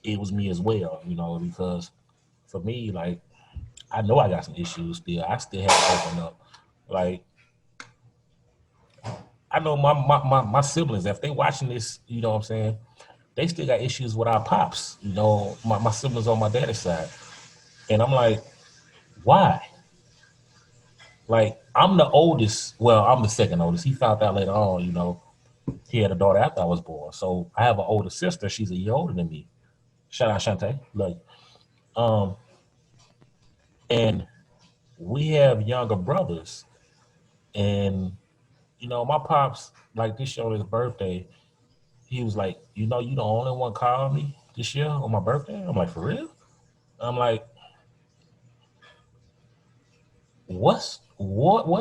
it was me as well. Because for me, like, I know I got some issues still. I still have to open up. Like, I know my siblings, if they watching this, you know what I'm saying, they still got issues with our pops. My siblings on my daddy's side. And I'm like, why? Like, I'm the oldest. Well, I'm the second oldest. He found out later on, he had a daughter after I was born. So I have an older sister. She's a year older than me. Shout out Shantae. Love you. And we have younger brothers. And, my pops, like this year on his birthday, he was like, you the only one calling me this year on my birthday? I'm like, for real? I'm like, what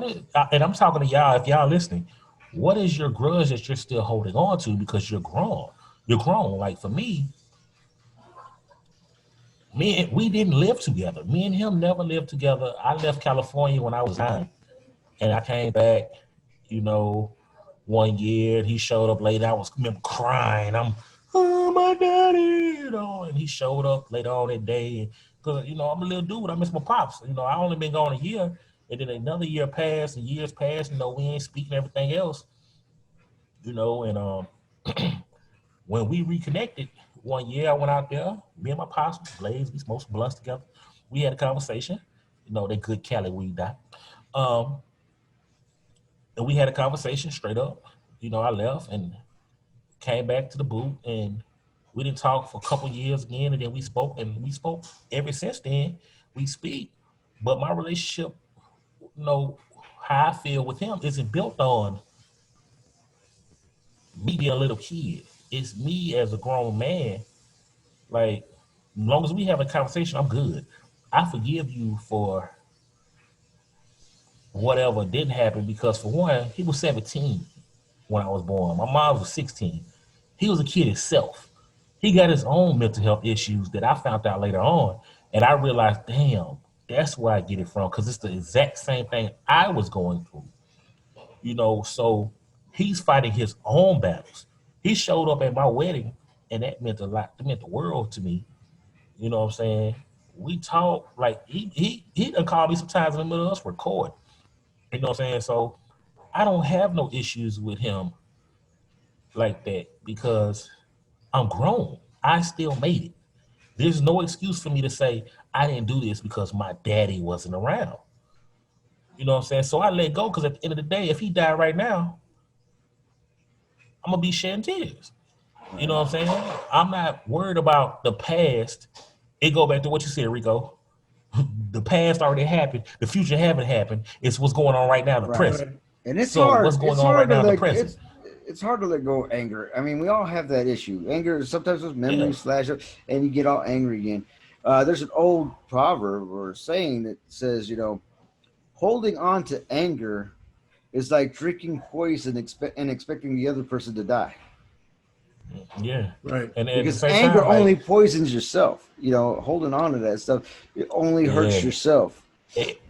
is, and I'm talking to y'all, if y'all listening, what is your grudge that you're still holding on to because you're grown? You're grown. Like, for me, we didn't live together. Me and him never lived together. I left California when I was 9, and I came back, 1 year. He showed up later. I was crying. Oh, my daddy, and he showed up later on that day. Because, I'm a little dude. I miss my pops. I only been gone a year. And then another year passed and years passed. We ain't speaking everything else. And when we reconnected 1 year, I went out there. Me and my pops, Blaze, we smoked some blunts together. We had a conversation. That good Cali weed, that. And we had a conversation straight up. I left and came back to the booth, and We didn't talk for a couple years again, and then we spoke, ever since then. We speak, but my relationship, how I feel with him isn't built on me being a little kid. It's me as a grown man. Like, as long as we have a conversation, I'm good. I forgive you for whatever didn't happen because, for one, he was 17 when I was born. My mom was 16. He was a kid himself. He got his own mental health issues that I found out later on. And I realized, damn, that's where I get it from, because it's the exact same thing I was going through. So he's fighting his own battles. He showed up at my wedding, and that meant a lot. It meant the world to me. You know what I'm saying? We talk, like, he done called me sometimes in the middle of us recording. You know what I'm saying? So I don't have no issues with him like that because I'm grown. I still made it. There's no excuse for me to say I didn't do this because my daddy wasn't around. You know what I'm saying? So I let go, because at the end of the day, if he died right now, I'm going to be shedding tears. You know what I'm saying? I'm not worried about the past. It go back to what you said, Rico. The past already happened. The future haven't happened. It's what's going on right now, the present. And it's so hard. What's going it's on hard right now, to the present? It's hard to let go of anger. I mean, we all have that issue. Anger sometimes those memories flash up, and you get all angry again. There's an old proverb or saying that says, holding on to anger is like drinking poison and expecting the other person to die. Yeah. Right. And Because at the same anger time, only poisons yourself. Holding on to that stuff, it only hurts yourself.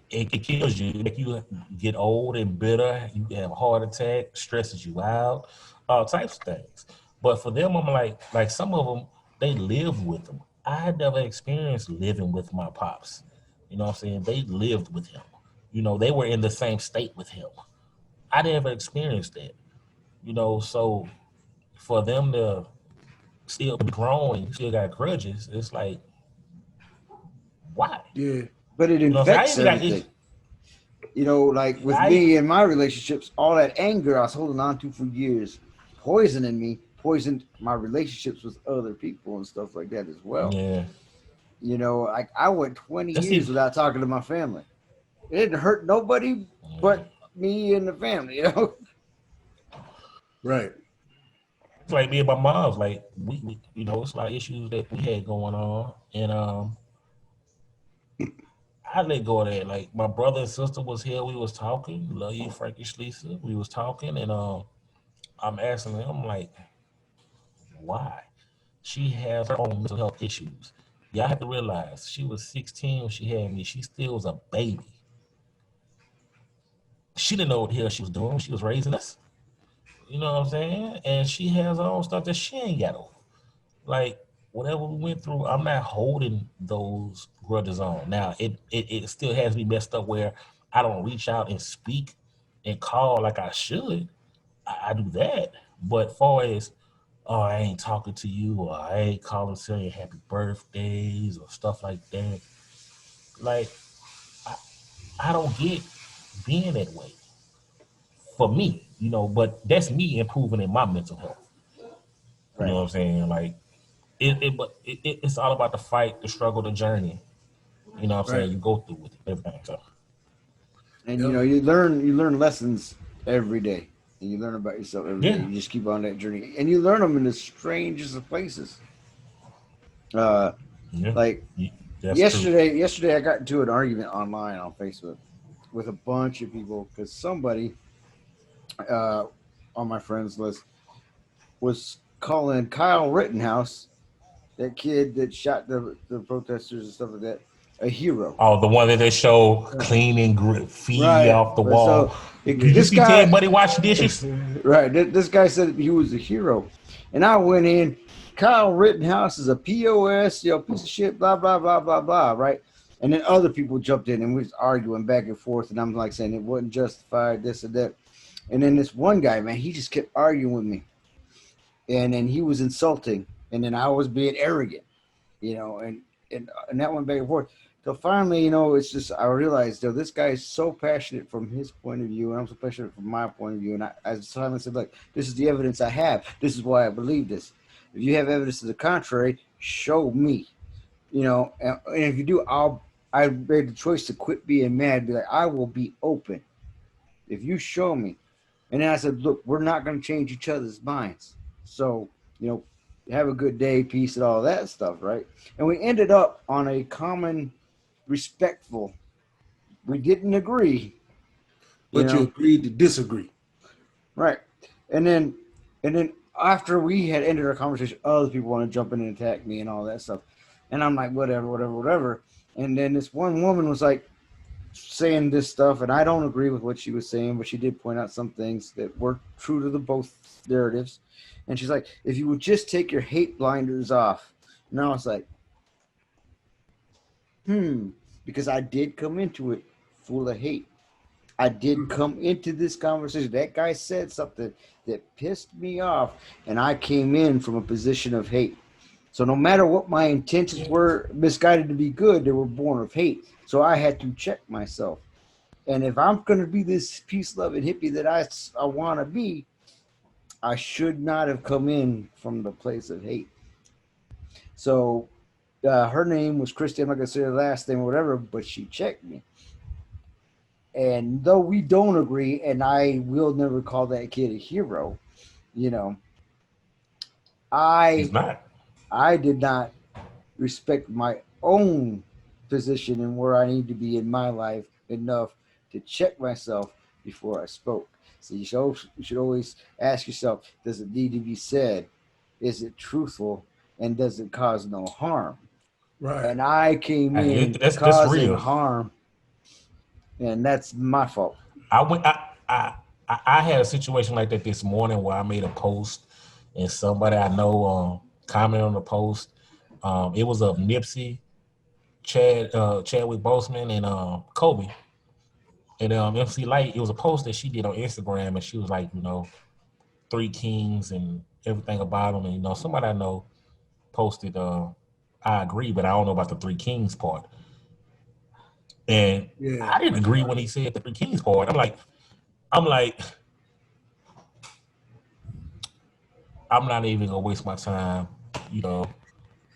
It kills you. Make you get old and bitter. You have a heart attack, stresses you out, all types of things. But for them, I'm like some of them, they live with them. I had never experienced living with my pops. You know what I'm saying? They lived with him. They were in the same state with him. I never experienced that. So for them to still be grown and still got grudges, it's like, why? Yeah. But it infects everything. Like with me and my relationships, all that anger I was holding on to for years, poisoned my relationships with other people and stuff like that as well. Yeah. Like I went 20 years without talking to my family. It didn't hurt nobody but me and the family, Right. It's like me and my mom's, like we it's like issues that we had going on, and I let go of that. Like, my brother and sister was here, we was talking. Love you, Frankie Schleeser. We was talking, and I'm asking them, like, why? She has her own mental health issues. Y'all have to realize she was 16 when she had me. She still was a baby. She didn't know what the hell she was doing when she was raising us. You know what I'm saying? And she has her own stuff that she ain't got over. Like, whatever we went through, I'm not holding those grudges on. Now, it still has me messed up where I don't reach out and speak and call like I should. I do that. But far as, oh, I ain't talking to you, or I ain't calling saying happy birthdays or stuff like that, like, I don't get being that way for me, but that's me improving in my mental health. You know what I'm saying? Like, it's all about the fight, the struggle, the journey. You know what I'm saying? You go through with it, everything. So. And you learn lessons every day, and you learn about yourself every day. You just keep on that journey, and you learn them in the strangest of places. Like yesterday I got into an argument online on Facebook with a bunch of people because somebody on my friends list was calling Kyle Rittenhouse, that kid that shot the protesters and stuff like that, a hero. Oh, the one that they show cleaning graffiti off the wall. So, did you see Ted Buddy wash dishes? Right. This guy said he was a hero. And I went in, Kyle Rittenhouse is a POS, piece of shit, blah, blah, blah, blah, blah, right? And then other people jumped in and we was arguing back and forth. And I'm like saying it wasn't justified, this and that. And then this one guy, man, he just kept arguing with me. And then he was insulting. And then I was being arrogant, and that went back and forth. So finally, it's just, I realized, this guy is so passionate from his point of view, and I'm so passionate from my point of view. And I finally said, look, this is the evidence I have. This is why I believe this. If you have evidence to the contrary, show me. You know, and if you do, I made the choice to quit being mad. Be like, I will be open if you show me. And then I said, look, we're not going to change each other's minds. So, you know, have a good day, peace, and all that stuff, right? And we ended up on a common, respectful. We didn't agree, but you agreed to disagree, right? And then after we had ended our conversation, other people want to jump in and attack me and all that stuff, and I'm like, whatever. And then this one woman was like saying this stuff, and I don't agree with what she was saying, but she did point out some things that were true to the both narratives. And she's like, if you would just take your hate blinders off. And I was like, because I did come into it full of hate. I did come into this conversation. That guy said something that pissed me off, and I came in from a position of hate. So no matter what my intentions were, misguided to be good, they were born of hate. So I had to check myself. And if I'm going to be this peace-loving hippie that I want to be, I should not have come in from the place of hate. So her name was Christy. I'm not going to say her last name or whatever, but she checked me. And though we don't agree, and I will never call that kid a hero, you know, He's not. I did not respect my own position and where I need to be in my life enough to check myself before I spoke. So you should always ask yourself, does it need to be said? Is it truthful? And does it cause no harm? right? And I came in That's causing real. harm, and that's my fault. I had a situation like that this morning where I made a post and somebody I know commented on the post. It was of Nipsey, Chadwick Boseman, and Kobe. And MC Light, it was a post that she did on Instagram, and she was like, you know, 3 kings and everything about them. And, you know, somebody I know posted, I agree, but I don't know about the 3 kings part. And I didn't agree when he said the 3 kings part. I'm like, I'm not even gonna waste my time, you know,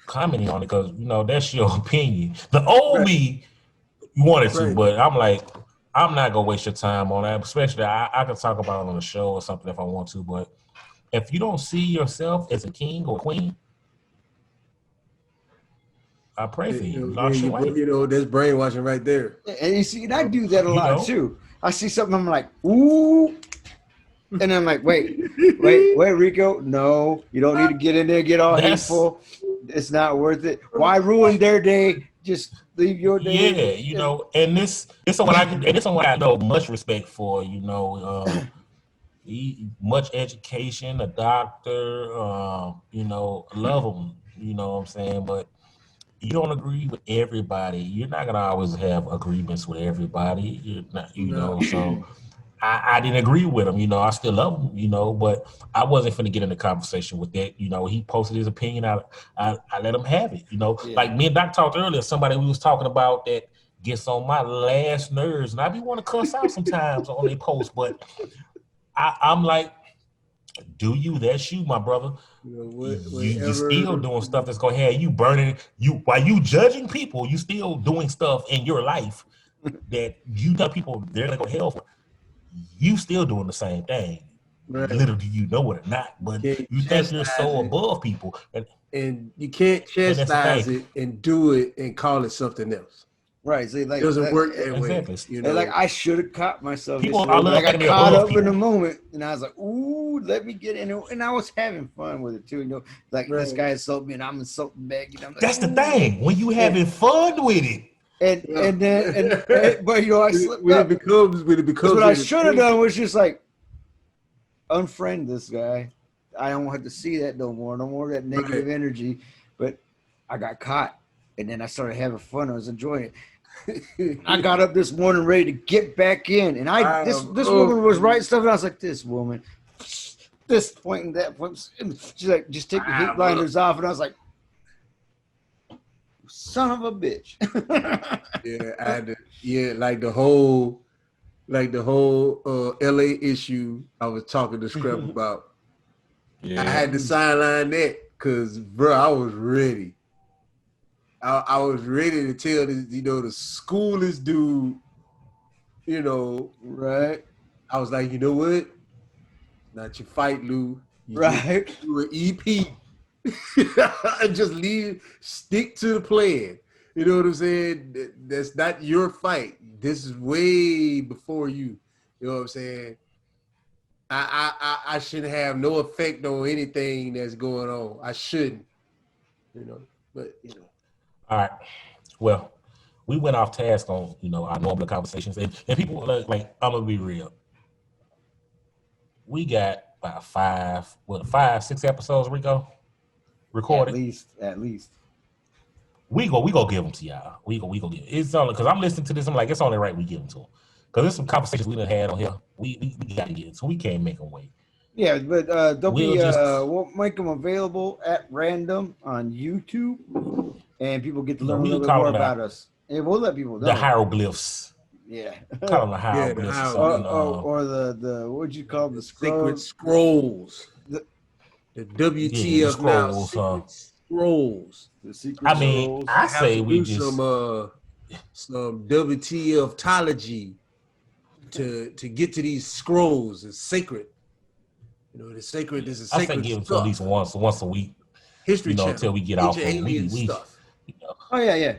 commenting on it because, you know, that's your opinion. The old me wanted to, but I'm like, I'm not gonna waste your time on that. Especially, I can talk about it on the show or something if I want to, but if you don't see yourself as a king or queen, I pray for you. You know, there's brainwashing right there. And you see, and I do that a lot too. I see something, I'm like, ooh. And I'm like, wait, Rico, no, you don't need to get in there, get all hateful. It's not worth it. Why ruin their day? Just leave your day. Yeah, you know, and this someone I know much respect for, you know, much education, a doctor, you know, love him, you know what I'm saying? But you don't agree with everybody. You're not gonna always have agreements with everybody. You're not, you know, so I didn't agree with him, you know, I still love him, you know, but I wasn't finna get in the conversation with that. You know, he posted his opinion. I let him have it, you know. Yeah. Like me and Doc talked earlier, somebody we was talking about that gets on my last nerves, and I be want to cuss out sometimes on their post, but I'm like, do you? That's you, my brother. You still doing stuff that's gonna have you burning. While you judging people, you still doing stuff in your life that you know people they're gonna go hell for. You still doing the same thing. Right. Little do you know it or not, but you think you're so above people. And you can't chastise it and do it and call it something else. Right. See, like, it doesn't work that way. You know? And like I should have caught myself. People are like I caught up in the moment and I was like, ooh, let me get in it. And I was having fun with it too. You know, like this guy insulted me and I'm insulting back. You know, like, that's the thing. When you having fun with it. And then but you know, I slipped up. When it becomes what I should have done was just like unfriend this guy. I don't have to see that no more of that negative energy. But I got caught, and then I started having fun. I was enjoying it. I got up this morning ready to get back in, and this woman was writing stuff, and I was like, this woman, this point and that point. She's like, just take your hate blinders off, and I was like, son of a bitch. Like the whole LA issue I was talking to Scrap about. Yeah. I had to sideline that Cause bro, I was ready. I was ready to tell this, the schoolest dude, Right. I was like, you know what? Not your fight, Lou. You Right. just do an EP. And just stick to the plan. You know what I'm saying? That's not your fight. This is way before you. You know what I'm saying? I shouldn't have no effect on anything that's going on. I shouldn't. But All right. Well, we went off task on our normal conversations, and people like I'm gonna be real. We got about 5, 6 episodes, Rico, recorded. At least. We go give them to y'all. We go give. It's only because I'm listening to this. I'm like, it's only right we give them to them because there's some conversations we done had on here. We got to get, so we can't make them wait. Yeah, but we'll make them available at random on YouTube, and people get to learn a little bit more about us. And we'll let people know the hieroglyphs. Yeah, call them the hieroglyphs. Yeah, or the what'd you call the secret scrolls? The WTF now scrolls. The secret scrolls. I say we just some WTF-tology to get to these scrolls. It's sacred. The sacred. This is sacred. I say give them to at least once a week. History channel. Until we get off of alien stuff. Oh yeah.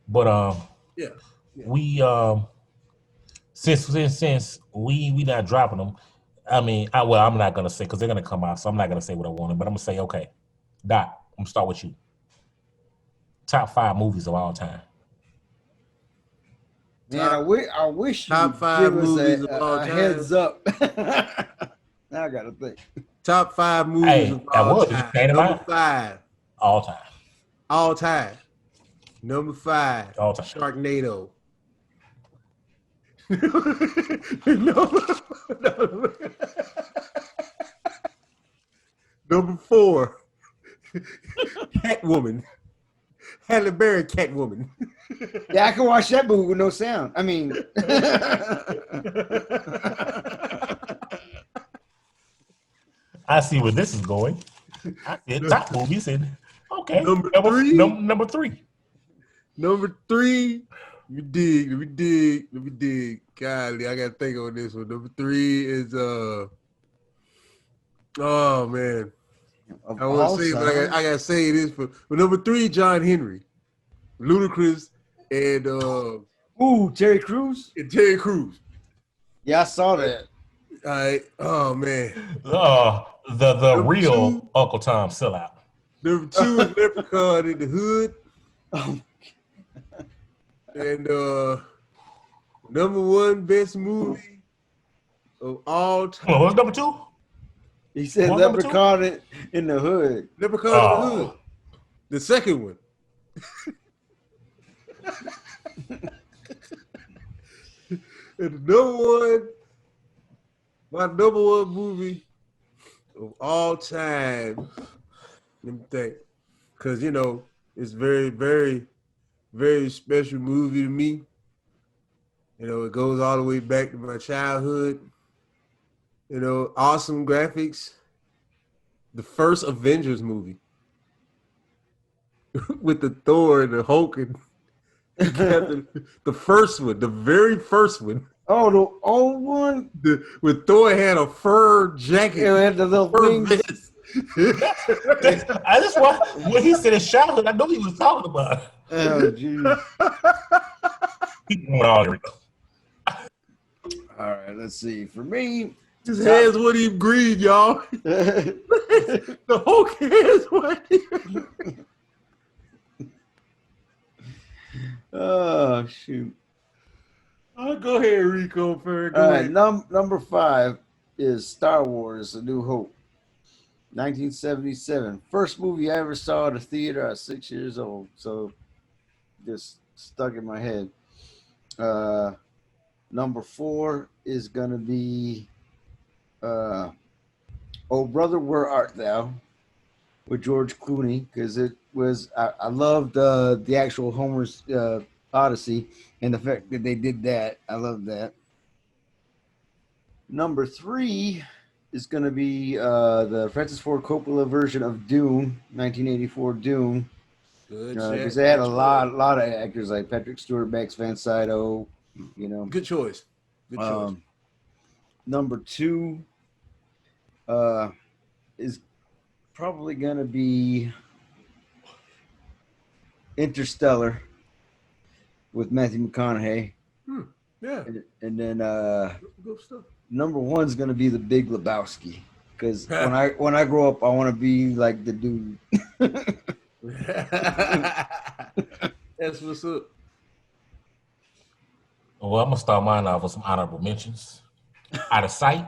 But yeah. We since we not dropping them. I'm not gonna say because they're gonna come out, so I'm not gonna say what I wanted, but I'm gonna say okay. Doc, I'm gonna start with you. Top 5 movies of all time. Man, I wish you top 5 movies of all time. Heads up. Now I gotta think. Top 5 movies of all time. Number 5. All time. All time. Number 5. All time. Sharknado. Number 4. Catwoman. Halle Berry Catwoman. Yeah, I can watch that movie with no sound. I mean, I see where this is going. I said top movies and okay. Number 3. Number 3. Number 3. Let me dig. Golly, I gotta think on this one. Number 3 is oh man. I want to say, but I gotta say this for number 3, John Henry, Ludacris, and Terry Crews. And Terry Crews. Yeah, I saw that. All right. Oh man. The real 2, Uncle Tom sellout. Number 2 is Leprechaun in the Hood. Oh. And number 1 best movie of all time. What's number 2? He said Leprechaun in the Hood. Leprechaun in the Hood. The second one. And my number 1 movie of all time. Let me think. Because, it's very, very, very special movie to me. It goes all the way back to my childhood. Awesome graphics. The first Avengers movie with the Thor and the Hulk and the first one, the very first one. Oh, the old one? With Thor had a fur jacket. Yeah, had the little wings. I just want when he said his childhood, I know he was talking about it. Oh, jeez. All right, let's see. For me, his hands wouldn't even breathe, y'all. The Hulk hands wouldn't even. Oh, shoot. Go ahead, Rico. All right, number 5 is Star Wars: A New Hope, 1977. First movie I ever saw at a theater. I was 6 years old, so just stuck in my head. Number 4 is gonna be Oh Brother, Where Art Thou, with George Clooney, because it was I loved the actual Homer's Odyssey and the fact that they did that. I love that. Number 3 is going to be the Francis Ford Coppola version of Dune, 1984 Dune. Good Because shit. they had Good a lot of actors like Patrick Stewart, Max Van Sydow. Good choice. Good choice. Number 2 is probably going to be Interstellar with Matthew McConaughey. Yeah. And then Good stuff. number 1 is going to be The Big Lebowski. Because when I grow up, I want to be like the dude. That's what's up. Well, I'm gonna start mine off with some honorable mentions. Out of Sight.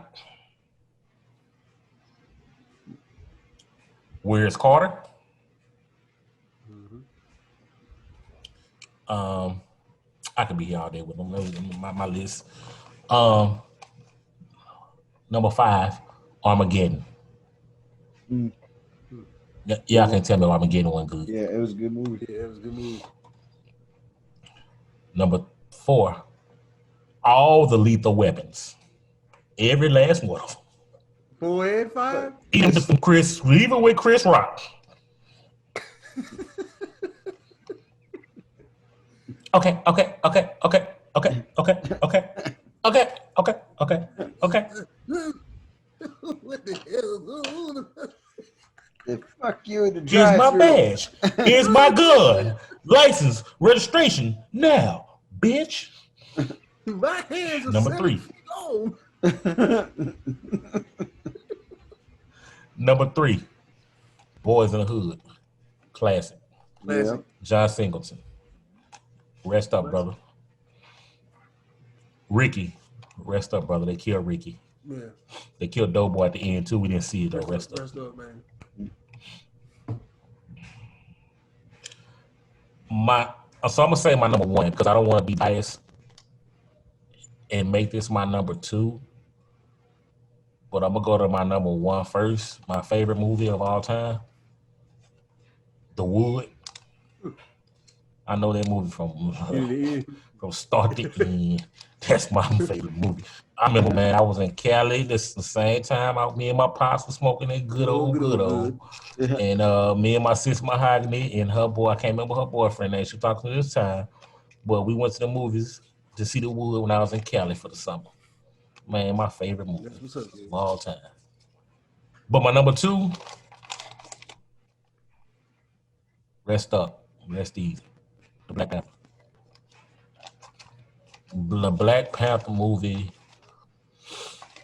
Where's Carter? I could be here all day with them. My list. Number 5, Armageddon. Y'all can tell me Armageddon wasn't good. Yeah, it was a good movie. Yeah, it was a good movie. Number 4, all the Lethal Weapons. Every last one of them. 4 and 5? Even with Chris Rock. Okay. What the hell? Yeah, fuck you in the Here's my drive-thru. badge. Here's my gun. License, registration, now, bitch. My hands are Number 3. long. Number 3, Boys in the Hood. Classic. Yeah. John Singleton. Rest up, brother. Ricky. Rest up, brother. They killed Ricky. Yeah. They killed Doughboy at the end, too. We didn't see it, though. Rest up. Rest up, man. So I'm going to say my number 1 because I don't want to be biased and make this my number 2. But I'm going to go to my number 1 first. My favorite movie of all time. The Wood. I know that movie from start to end. That's my favorite movie. I remember, man, I was in Cali. This the same time me and my pops were smoking that good old. And me and my sis Mahogany and her boy, I can't remember her boyfriend name. She talked to me this time. But we went to the movies to see The Wood when I was in Cali for the summer. Man, my favorite movie of all time. But my number 2, rest up, rest easy. The Black Panther. The Black Panther movie.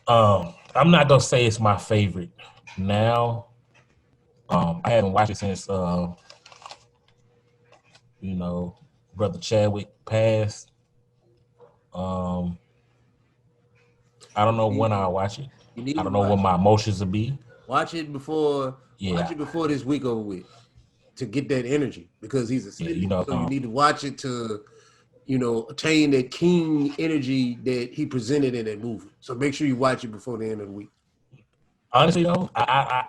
I'm not gonna say it's my favorite now. I haven't watched it since Brother Chadwick passed. I don't know when I'll watch it. I don't know what my emotions will be. Watch it before. Yeah. Watch it before this week over with to get that energy because he's a city. So you need to watch it to, attain that king energy that he presented in that movie. So make sure you watch it before the end of the week. Honestly, though, I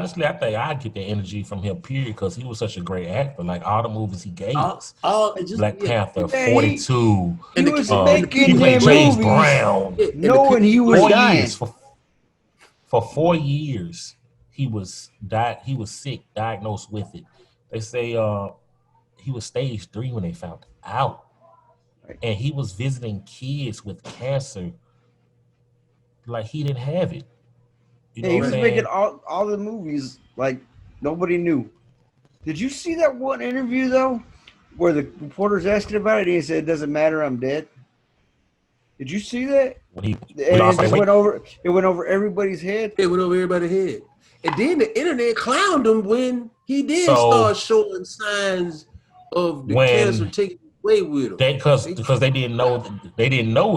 think I get that energy from him, period, because he was such a great actor. Like all the movies he gave us, Black Panther, 42. He was he played James Brown. Knowing he was dying. For 4 years, he was sick, diagnosed with it. They say he was stage 3 when they found out, and he was visiting kids with cancer. Like he didn't have it. He was making all the movies like nobody knew. Did you see that one interview though, where the reporter's asking about it? And he said, "It doesn't matter, I'm dead." Did you see that? It went over everybody's head. It went over everybody's head, and then the internet clowned him when he did start showing signs of the cancer taking away with him. Because they didn't know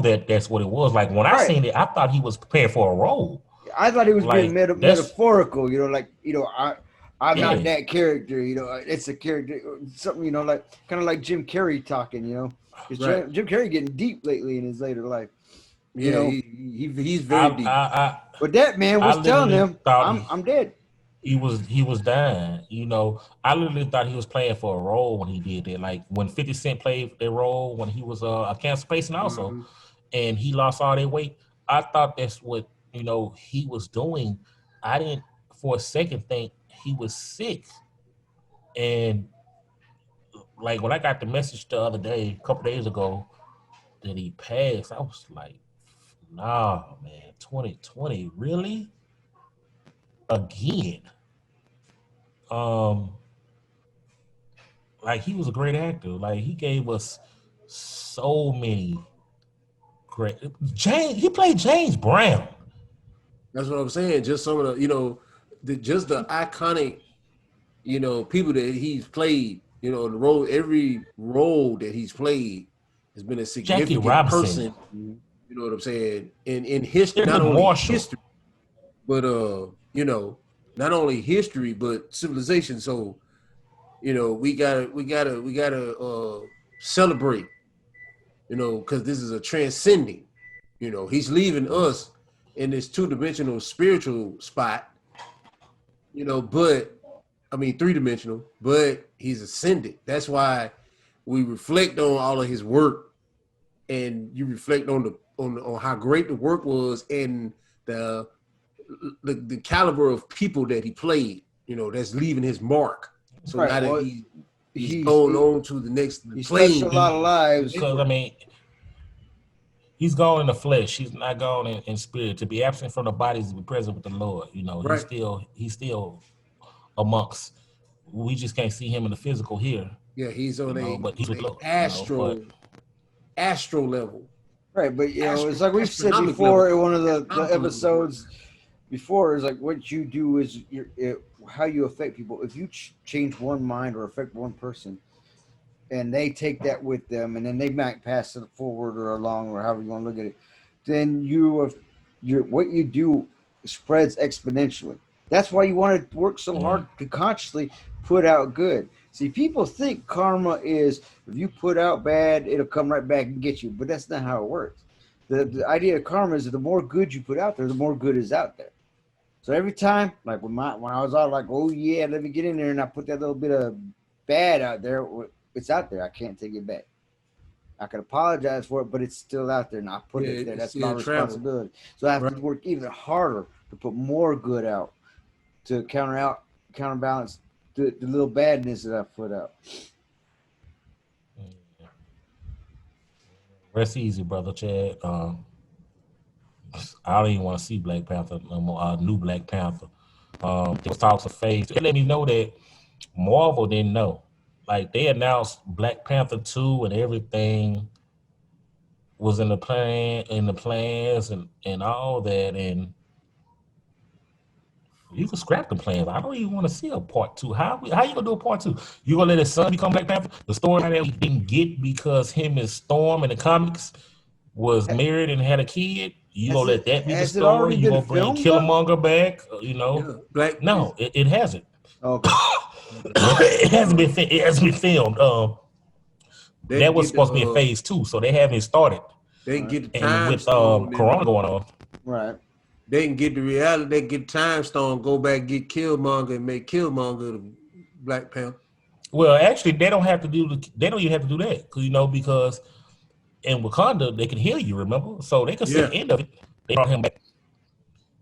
that that's what it was. Like when I seen it, I thought he was preparing for a role. I thought he was being metaphorical, I'm not that character, it's a character, something, like kind of like Jim Carrey talking, Because Jim Carrey getting deep lately in his later life. Yeah, he's very deep. But that man was telling him, I'm dead. He was dying, I literally thought he was playing for a role when he did that. Like when 50 Cent played that role when he was a cancer patient also, and he lost all that weight. I thought that's what you know, he was doing, I didn't for a second think he was sick. And like when I got the message the other day, a couple days ago, that he passed, I was like, nah, man, 2020, really? Again. Um, like he was a great actor. Like he gave us so many great James, he played James Brown. That's what I'm saying. Just some of the, you know, just the iconic, you know, people that he's played, you know, every role that he's played has been a Jackie significant Robinson. person. You know what I'm saying? In history, not Thurgood only Marshall. history, but you know, not only history but civilization. So, you know, we gotta celebrate, you know, because this is a transcending. You know, he's leaving us in this two-dimensional spiritual spot, you know, but I mean three-dimensional, but he's ascended. That's why we reflect on all of his work, and you reflect on on how great the work was and the caliber of people that he played, you know, that's leaving his mark. So Right, now that well, he's going on to the next He's plane. touched a lot of lives. Because I mean, he's gone in the flesh. He's not gone in spirit. To be absent from the body is to be present with the Lord. You know, Right. he's still amongst. We just can't see him in the physical here. Yeah, he's on but he's with the Lord, astro level. Right, but you know, it's like we've said before in one of the episodes before, is like what you do is how you affect people. If you change one mind or affect one person, and they take that with them, and then they might pass it forward or along, or however you want to look at it, then what you do spreads exponentially. That's why you want to work so hard to consciously put out good. See, people think karma is if you put out bad, it'll come right back and get you, but that's not how it works. The idea of karma is that the more good you put out there, the more good is out there. So every time, like when I was all like, oh yeah, let me get in there, and I put that little bit of bad out there, it's out there. I can't take it back. I can apologize for it, but it's still out there, and I put it there. That's my responsibility. So I have to work even harder to put more good out to counterbalance the little badness that I put out. Rest easy, brother Chad. I don't even want to see Black Panther no more. New Black Panther. There was talks of phase. It let me know that Marvel didn't know. Like they announced Black Panther 2 and everything was in the plans and all that, and you can scrap the plans. I don't even want to see a part 2. How you gonna do a part 2? You gonna let his son become Black Panther? The story that we didn't get because him and Storm in the comics was married and had a kid. You gonna let that be the story? You gonna bring Killmonger back? You know, it hasn't. Okay. It hasn't been filmed. That was supposed to be in phase 2, so they haven't started. They get the time with Corona going on. Right. They can get the reality. They get Time Stone, go back, get Killmonger, and make Killmonger the Black Panther. Well, actually, they don't even have to do that because in Wakanda they can heal you. Remember, so they can see the end of it. They brought him back.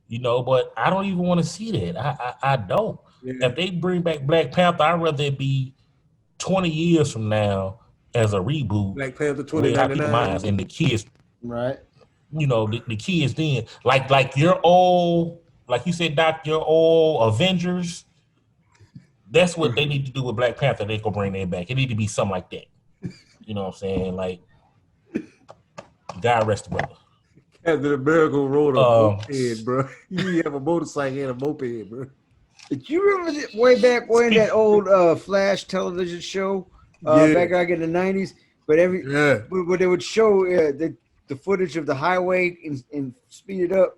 But I don't even want to see that. I don't. Yeah. If they bring back Black Panther, I'd rather it be 20 years from now as a reboot. Black Panther 2099 and the kids. Right. The kids then, like your old, like you said, Doc, your old Avengers. That's what they need to do with Black Panther. They go bring them back. It need to be something like that. You know what I'm saying? Like, God rest the brother. Captain America rode a moped, bro. You have a motorcycle and a moped, bro. Did you remember way back when that old Flash television show back in the 90s? But when they would show the footage of the highway and speed it up.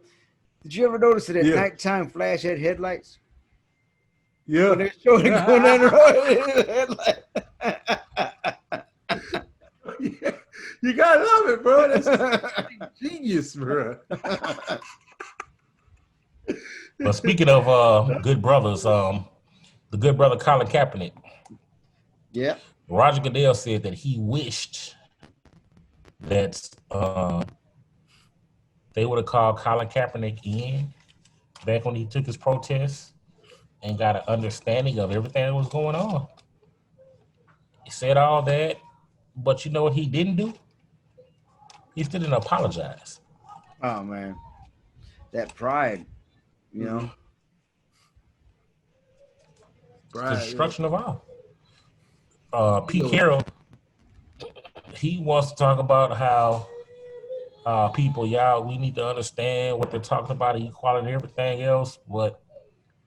Did you ever notice that at nighttime Flash had headlights? Yeah. When they're showing it going down the road. Yeah. You gotta love it, bro. That's genius, bro. But speaking of good brothers, the good brother Colin Kaepernick. Yeah. Roger Goodell said that he wished that they would have called Colin Kaepernick in back when he took his protests and got an understanding of everything that was going on. He said all that, but you know what he didn't do? He still didn't apologize. Oh man, that pride, you know. It's the destruction of all. Pete Carroll, he wants to talk about how people, y'all, we need to understand what they're talking about, equality and everything else. But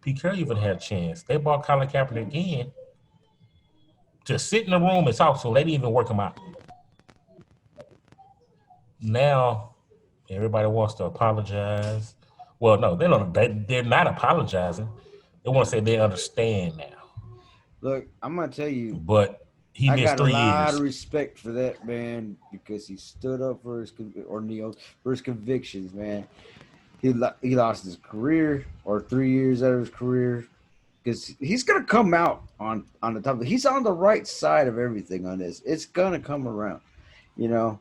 Pete Carroll even had a chance. They brought Colin Kaepernick in to sit in the room and talk to him. They didn't even work him out. Now, everybody wants to apologize. Well, no, they're not apologizing. They want to say they understand now. Look, I'm gonna tell you, but he missed 3 years. I got a lot of respect for that man because he stood up for his for his convictions, man. He lost his career or 3 years out of his career because he's gonna come out on the top. He's on the right side of everything on this. It's gonna come around, you know.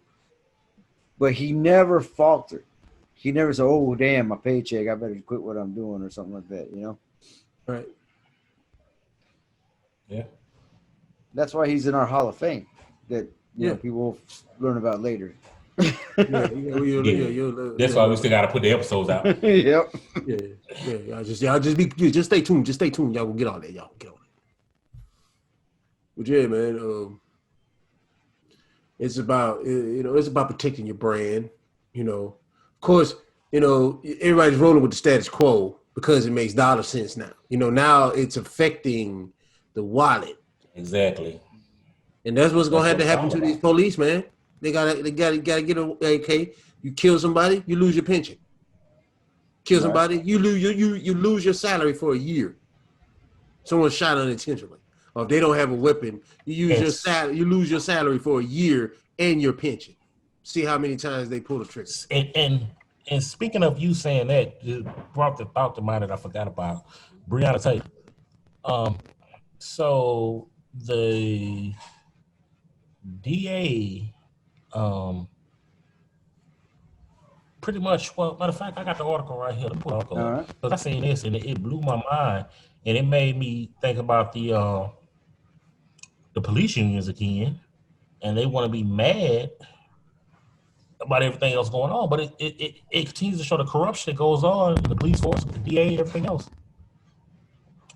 But he never faltered. He never said, "Oh, damn, my paycheck. I better quit what I'm doing," or something like that, you know. Right. Yeah. That's why he's in our Hall of Fame that know, people will learn about later. That's why we still got to put the episodes out. Yep. Yeah. Y'all just stay tuned. Just stay tuned. Y'all will get all that. Y'all get all that. But yeah, man. It's about it's about protecting your brand. You know, of course, everybody's rolling with the status quo because it makes dollar sense now. Now it's affecting the wallet. Exactly. And that's what's gonna have to happen to these police, man. They gotta get a okay. You kill somebody, you lose your pension. Kill somebody, you lose your salary for a year. Someone shot unintentionally. Or if they don't have a weapon, you lose your salary for a year and your pension. See how many times they pull the trigger. And speaking of you saying that, you brought the thought to mind that I forgot about. Breonna Taylor. So the DA, pretty much. Well, matter of fact, I got the article right here. Because I seen this and it blew my mind, and it made me think about the police unions again, and they want to be mad about everything else going on, but it continues to show the corruption that goes on in the police force, the DA, everything else.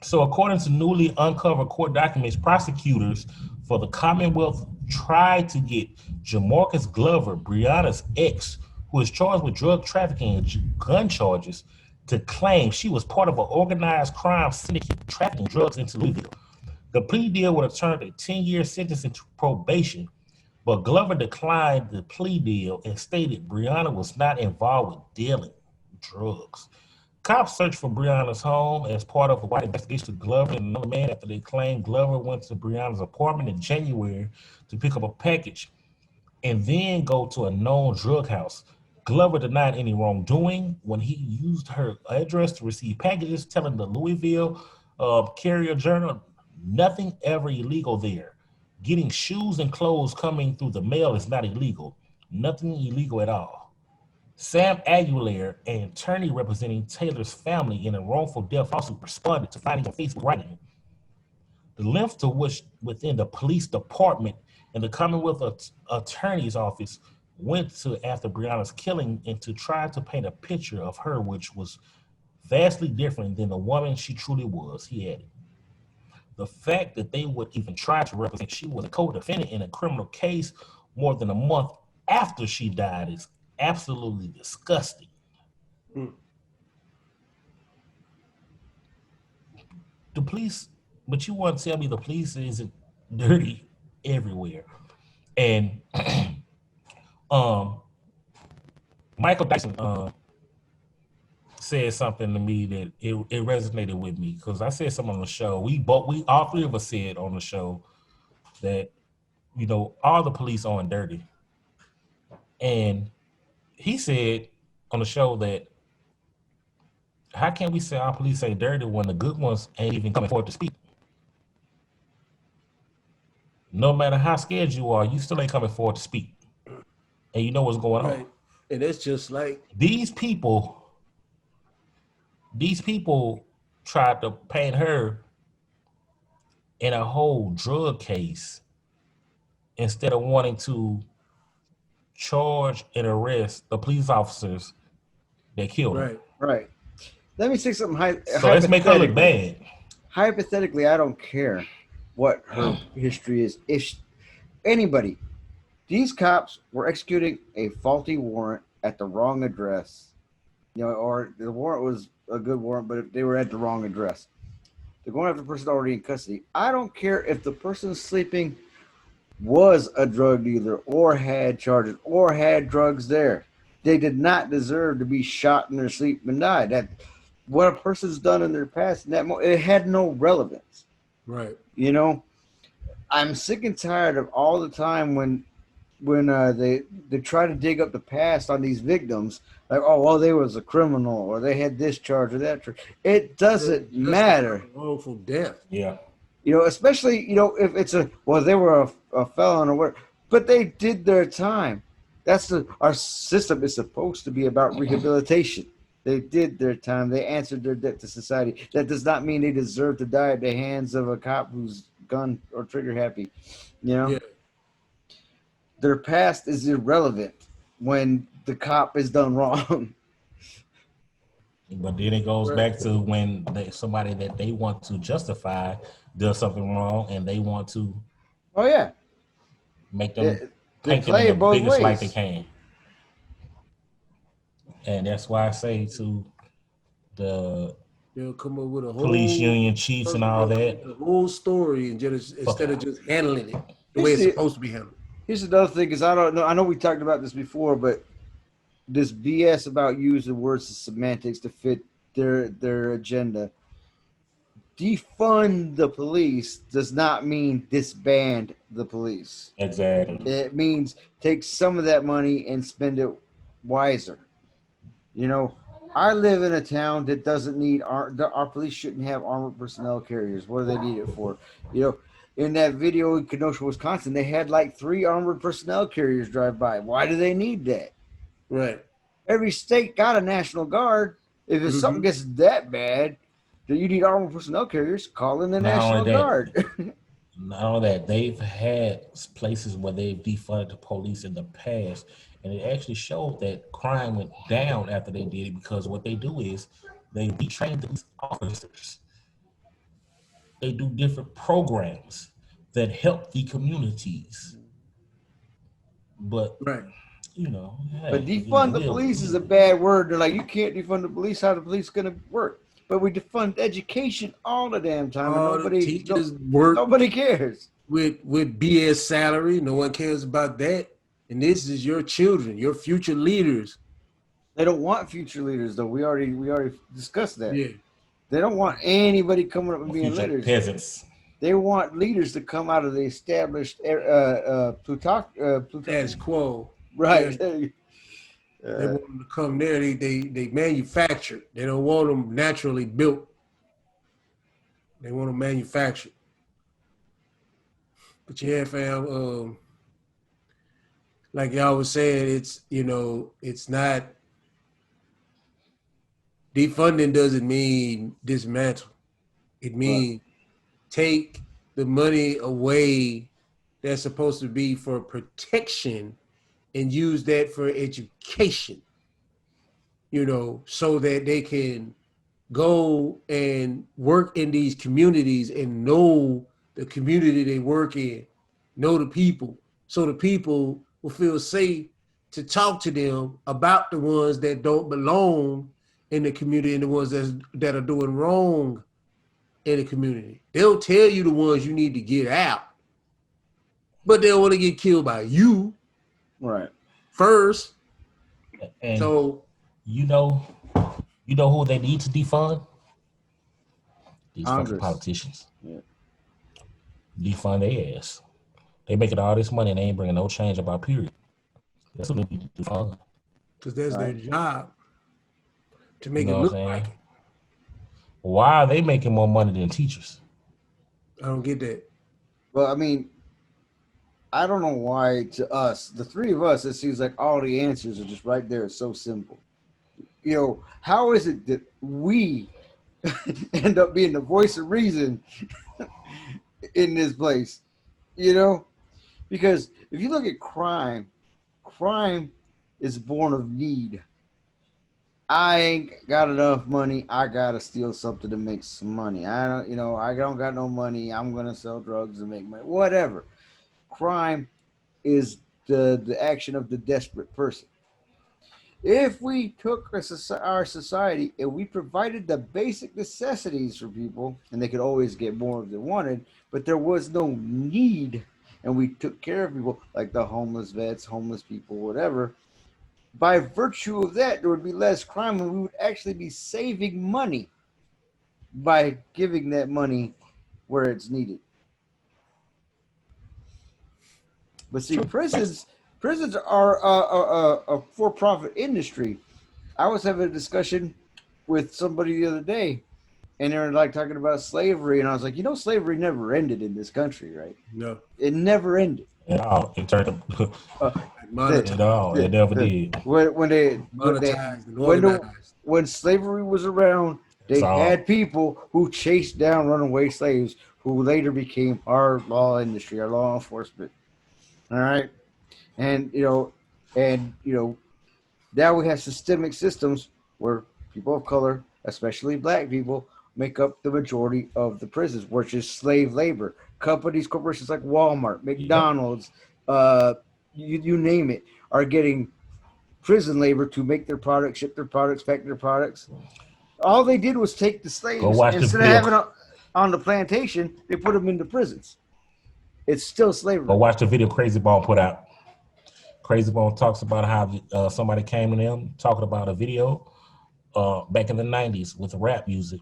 So according to newly uncovered court documents, prosecutors for the Commonwealth tried to get Jamarcus Glover, Breonna's ex, who is charged with drug trafficking and gun charges, to claim she was part of an organized crime syndicate trafficking drugs into Louisville. The plea deal would have turned a 10-year sentence into probation, but Glover declined the plea deal and stated Breonna was not involved with dealing drugs. Cops searched for Breonna's home as part of a wide investigation to Glover and another man after they claimed Glover went to Breonna's apartment in January to pick up a package and then go to a known drug house. Glover denied any wrongdoing when he used her address to receive packages, telling the Louisville Courier Journal nothing ever illegal there. Getting shoes and clothes coming through the mail is not illegal. Nothing illegal at all. Sam Aguilera, an attorney representing Taylor's family in a wrongful death lawsuit, responded to finding on Facebook writing, the length to which within the police department and the Commonwealth Attorney's Office went to after Breonna's killing and to try to paint a picture of her which was vastly different than the woman she truly was, he added. The fact that they would even try to represent she was a co-defendant in a criminal case more than a month after she died is absolutely disgusting. The police, but you want to tell me the police isn't dirty everywhere. And Michael Dyson said something to me that it resonated with me because I said something on the show. We all three of us said on the show that all the police aren't dirty, and he said on the show that how can we say our police ain't dirty when the good ones ain't even coming forward to speak? No matter how scared you are, you still ain't coming forward to speak, and you know what's going on. And it's just like these people tried to paint her in a whole drug case instead of wanting to charge and arrest the police officers that killed him. right. Right. Let me say something So let's make her look bad. Hypothetically, I don't care what her history is. If anybody, these cops were executing a faulty warrant at the wrong address, or the warrant was a good warrant, but if they were at the wrong address, they're going after the person already in custody. I don't care if the person sleeping was a drug dealer or had charges or had drugs there. They did not deserve to be shot in their sleep and die. That what a person's done in their past, it had no relevance. Right. I'm sick and tired of all the time when they try to dig up the past on these victims, like, oh, well, they was a criminal or they had this charge or that charge. It doesn't matter. Wrongful death. Yeah. Especially, if it's they were a felon or what, but they did their time. Our system is supposed to be about rehabilitation. They did their time. They answered their debt to society. That does not mean they deserve to die at the hands of a cop who's gun or trigger happy. Yeah. Their past is irrelevant when the cop is done wrong. But then it goes back to when somebody that they want to justify does something wrong, and they want to make them paint them in the biggest light they can. And that's why I say to the they'll come up with a whole police union chiefs and all that, the whole story, and instead of just handling it the way it's supposed to be handled. Here's another thing, because I don't know. I know we talked about this before, but this BS about using words as semantics to fit their agenda. Defund the police does not mean disband the police. Exactly. It means take some of that money and spend it wiser. I live in a town that doesn't need our police shouldn't have armored personnel carriers. What do they need it for? In that video in Kenosha, Wisconsin, they had like 3 armored personnel carriers drive by. Why do they need that? Right. Every state got a National Guard. If it's something gets that bad that you need armored personnel carriers, call in the National Guard. Not only that, they've had places where they've defunded the police in the past, and it actually showed that crime went down after they did it, because what they do is they retrain these officers. They do different programs that help the communities. But but defund the police is a bad word. They're like, you can't defund the police. How the police going to work? But we defund education all the damn time, and nobody cares. With BS salary, no one cares about that. And this is your children, your future leaders. They don't want future leaders, though. We already discussed that. Yeah. They don't want anybody coming up and being leaders. Peasants. They want leaders to come out of the established status quo. Right. They want them to come there. They manufacture. They don't want them naturally built. They want them manufactured. But yeah, fam, like y'all was saying, it's not, defunding doesn't mean dismantle. It means take the money away that's supposed to be for protection and use that for education, so that they can go and work in these communities and know the community they work in, know the people, so the people will feel safe to talk to them about the ones that don't belong in the community and the ones that are doing wrong in the community. They'll tell you the ones you need to get out, but they don't want to get killed by you. Right. First. And so you know who they need to defund? These fucking politicians. Yeah. Defund their ass. They making all this money and they ain't bringing no change about period. That's what they need to defund. Because that's their job. To make it look like it. Why are they making more money than teachers? I don't get that. Well, I mean, I don't know why to us, the three of us, it seems like all the answers are just right there. It's so simple. How is it that we end up being the voice of reason in this place? Because if you look at crime is born of need. I ain't got enough money. I gotta steal something to make some money. I don't got no money. I'm gonna sell drugs and make money. Whatever. Crime is the action of the desperate person. If we took our society and we provided the basic necessities for people, and they could always get more if they wanted, but there was no need, and we took care of people like the homeless vets, homeless people, whatever, by virtue of that, there would be less crime, and we would actually be saving money by giving that money where it's needed. But see, prisons are a for-profit industry. I was having a discussion with somebody the other day, and they were like talking about slavery, and I was like, slavery never ended in this country, right? No, it never ended. No, it turned monetized. it never did. When slavery was around, they had people who chased down runaway slaves who later became our law industry, our law enforcement. All right. And now we have systemic systems where people of color, especially black people, make up the majority of the prisons, which is slave labor. Corporations like Walmart, McDonald's, you name it, are getting prison labor to make their products, ship their products, pack their products. All they did was take the slaves, instead of having them on the plantation, they put them into prisons. It's still slavery. Go watch the video Crazy Bone put out. Crazy Bone talks about how somebody came to them talking about a video back in the 90s with rap music,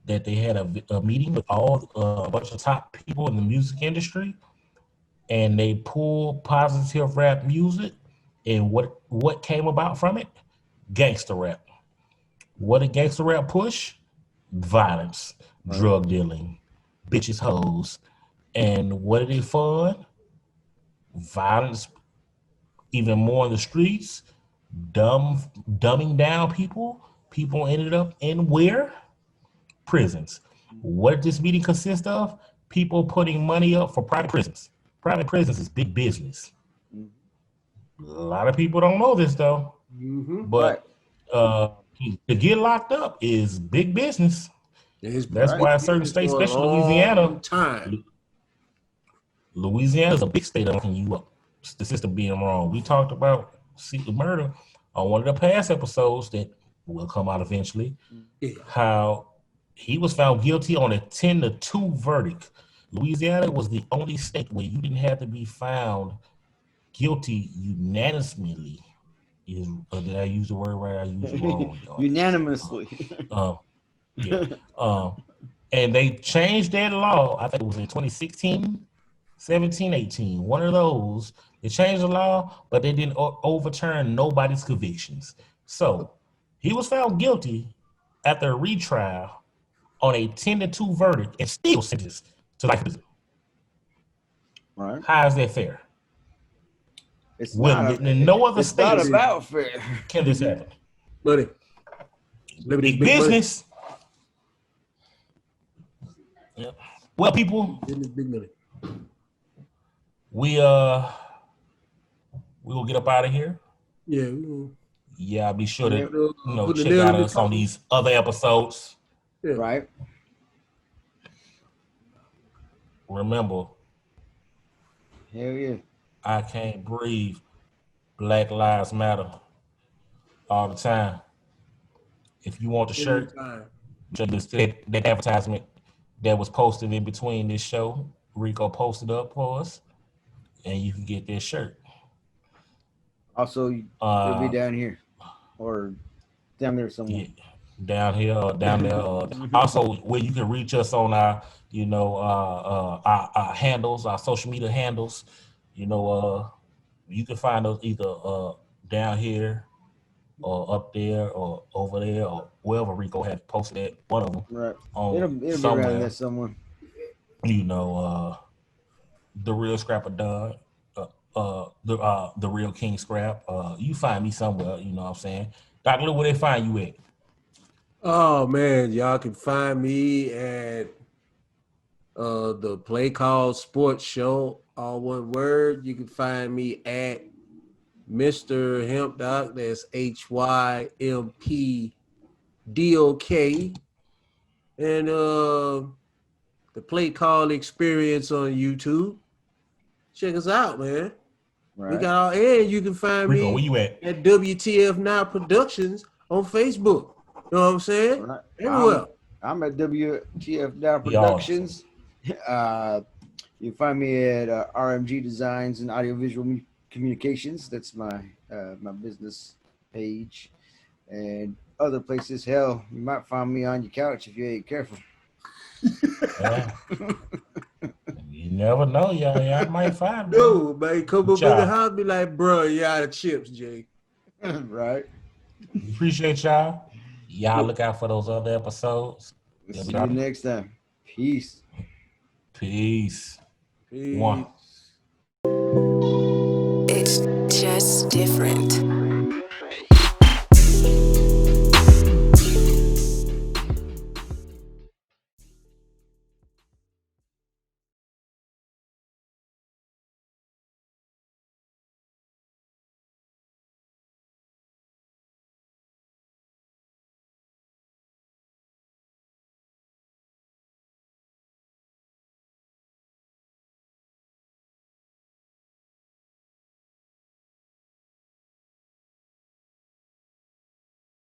that they had a meeting with a bunch of top people in the music industry, and they pulled positive rap music, and what came about from it? Gangster rap. What did gangster rap push? Violence, drug dealing, bitches, hoes. And what did it fund? Violence, even more in the streets, dumbing down people. People ended up in where? Prisons. What did this meeting consist of? People putting money up for private prisons. Private prisons is big business. A lot of people don't know this though. But to get locked up is big business. That's why certain states, especially Louisiana is a big state of locking you up. The system being wrong. We talked about murder on one of the past episodes that will come out eventually. How he was found guilty on a 10-2 verdict. Louisiana was the only state where you didn't have to be found guilty unanimously. Did I use the word right? I used it wrong. Unanimously. And they changed that law. I think it was in 2016, 17, 18. One of those. They changed the law, but they didn't overturn nobody's convictions. So he was found guilty after a retrial on a 10-2 verdict and still sentenced to life in prison. Right. How is that fair? It's no other state. Not about fair. Can this happen? Money. Big business. Yeah. Well, people, Big money. we will get up out of here. Yeah. Yeah, be sure to check out us on these other episodes. Yeah. Right. Remember, Hell yeah. I can't breathe. Black Lives Matter all the time. If you want the shirt, just that advertisement that was posted in between this show, Rico posted up for us, and you can get this shirt. Also, it'll be down here or down there somewhere. Yeah, down there. Also, where you can reach us on our handles, our social media handles. You can find us either down here or up there or over there or wherever Rico had posted it, one of them. Right. It'll be around there somewhere. The Real Scrap of Dunn, the Real King Scrap. You find me somewhere, you know what I'm saying? Dr. Lou, where they find you at? Oh man, y'all can find me at the Play Call Sports Show, all one word. You can find me at Mr. Hemp Doc. That's HYMPDOK. And the Play Call Experience on YouTube. Check us out, man. Right. We got all, and you can find Rico, me where you at? WTF Now Productions on Facebook. You know what I'm saying? Right. Everywhere. I'm at WTF Now We all- Productions. You can find me at RMG Designs and Audiovisual Communications. That's my my business page. And other places, hell, you might find me on your couch if you ain't careful. Yeah. You never know, y'all might find me. No, man, come up in Ciao. the house, be like, bro, you out of chips, Jay. Right. Appreciate y'all. Y'all look out for those other episodes. We'll see you next time. Peace. Peace. Peace. One. It's just different.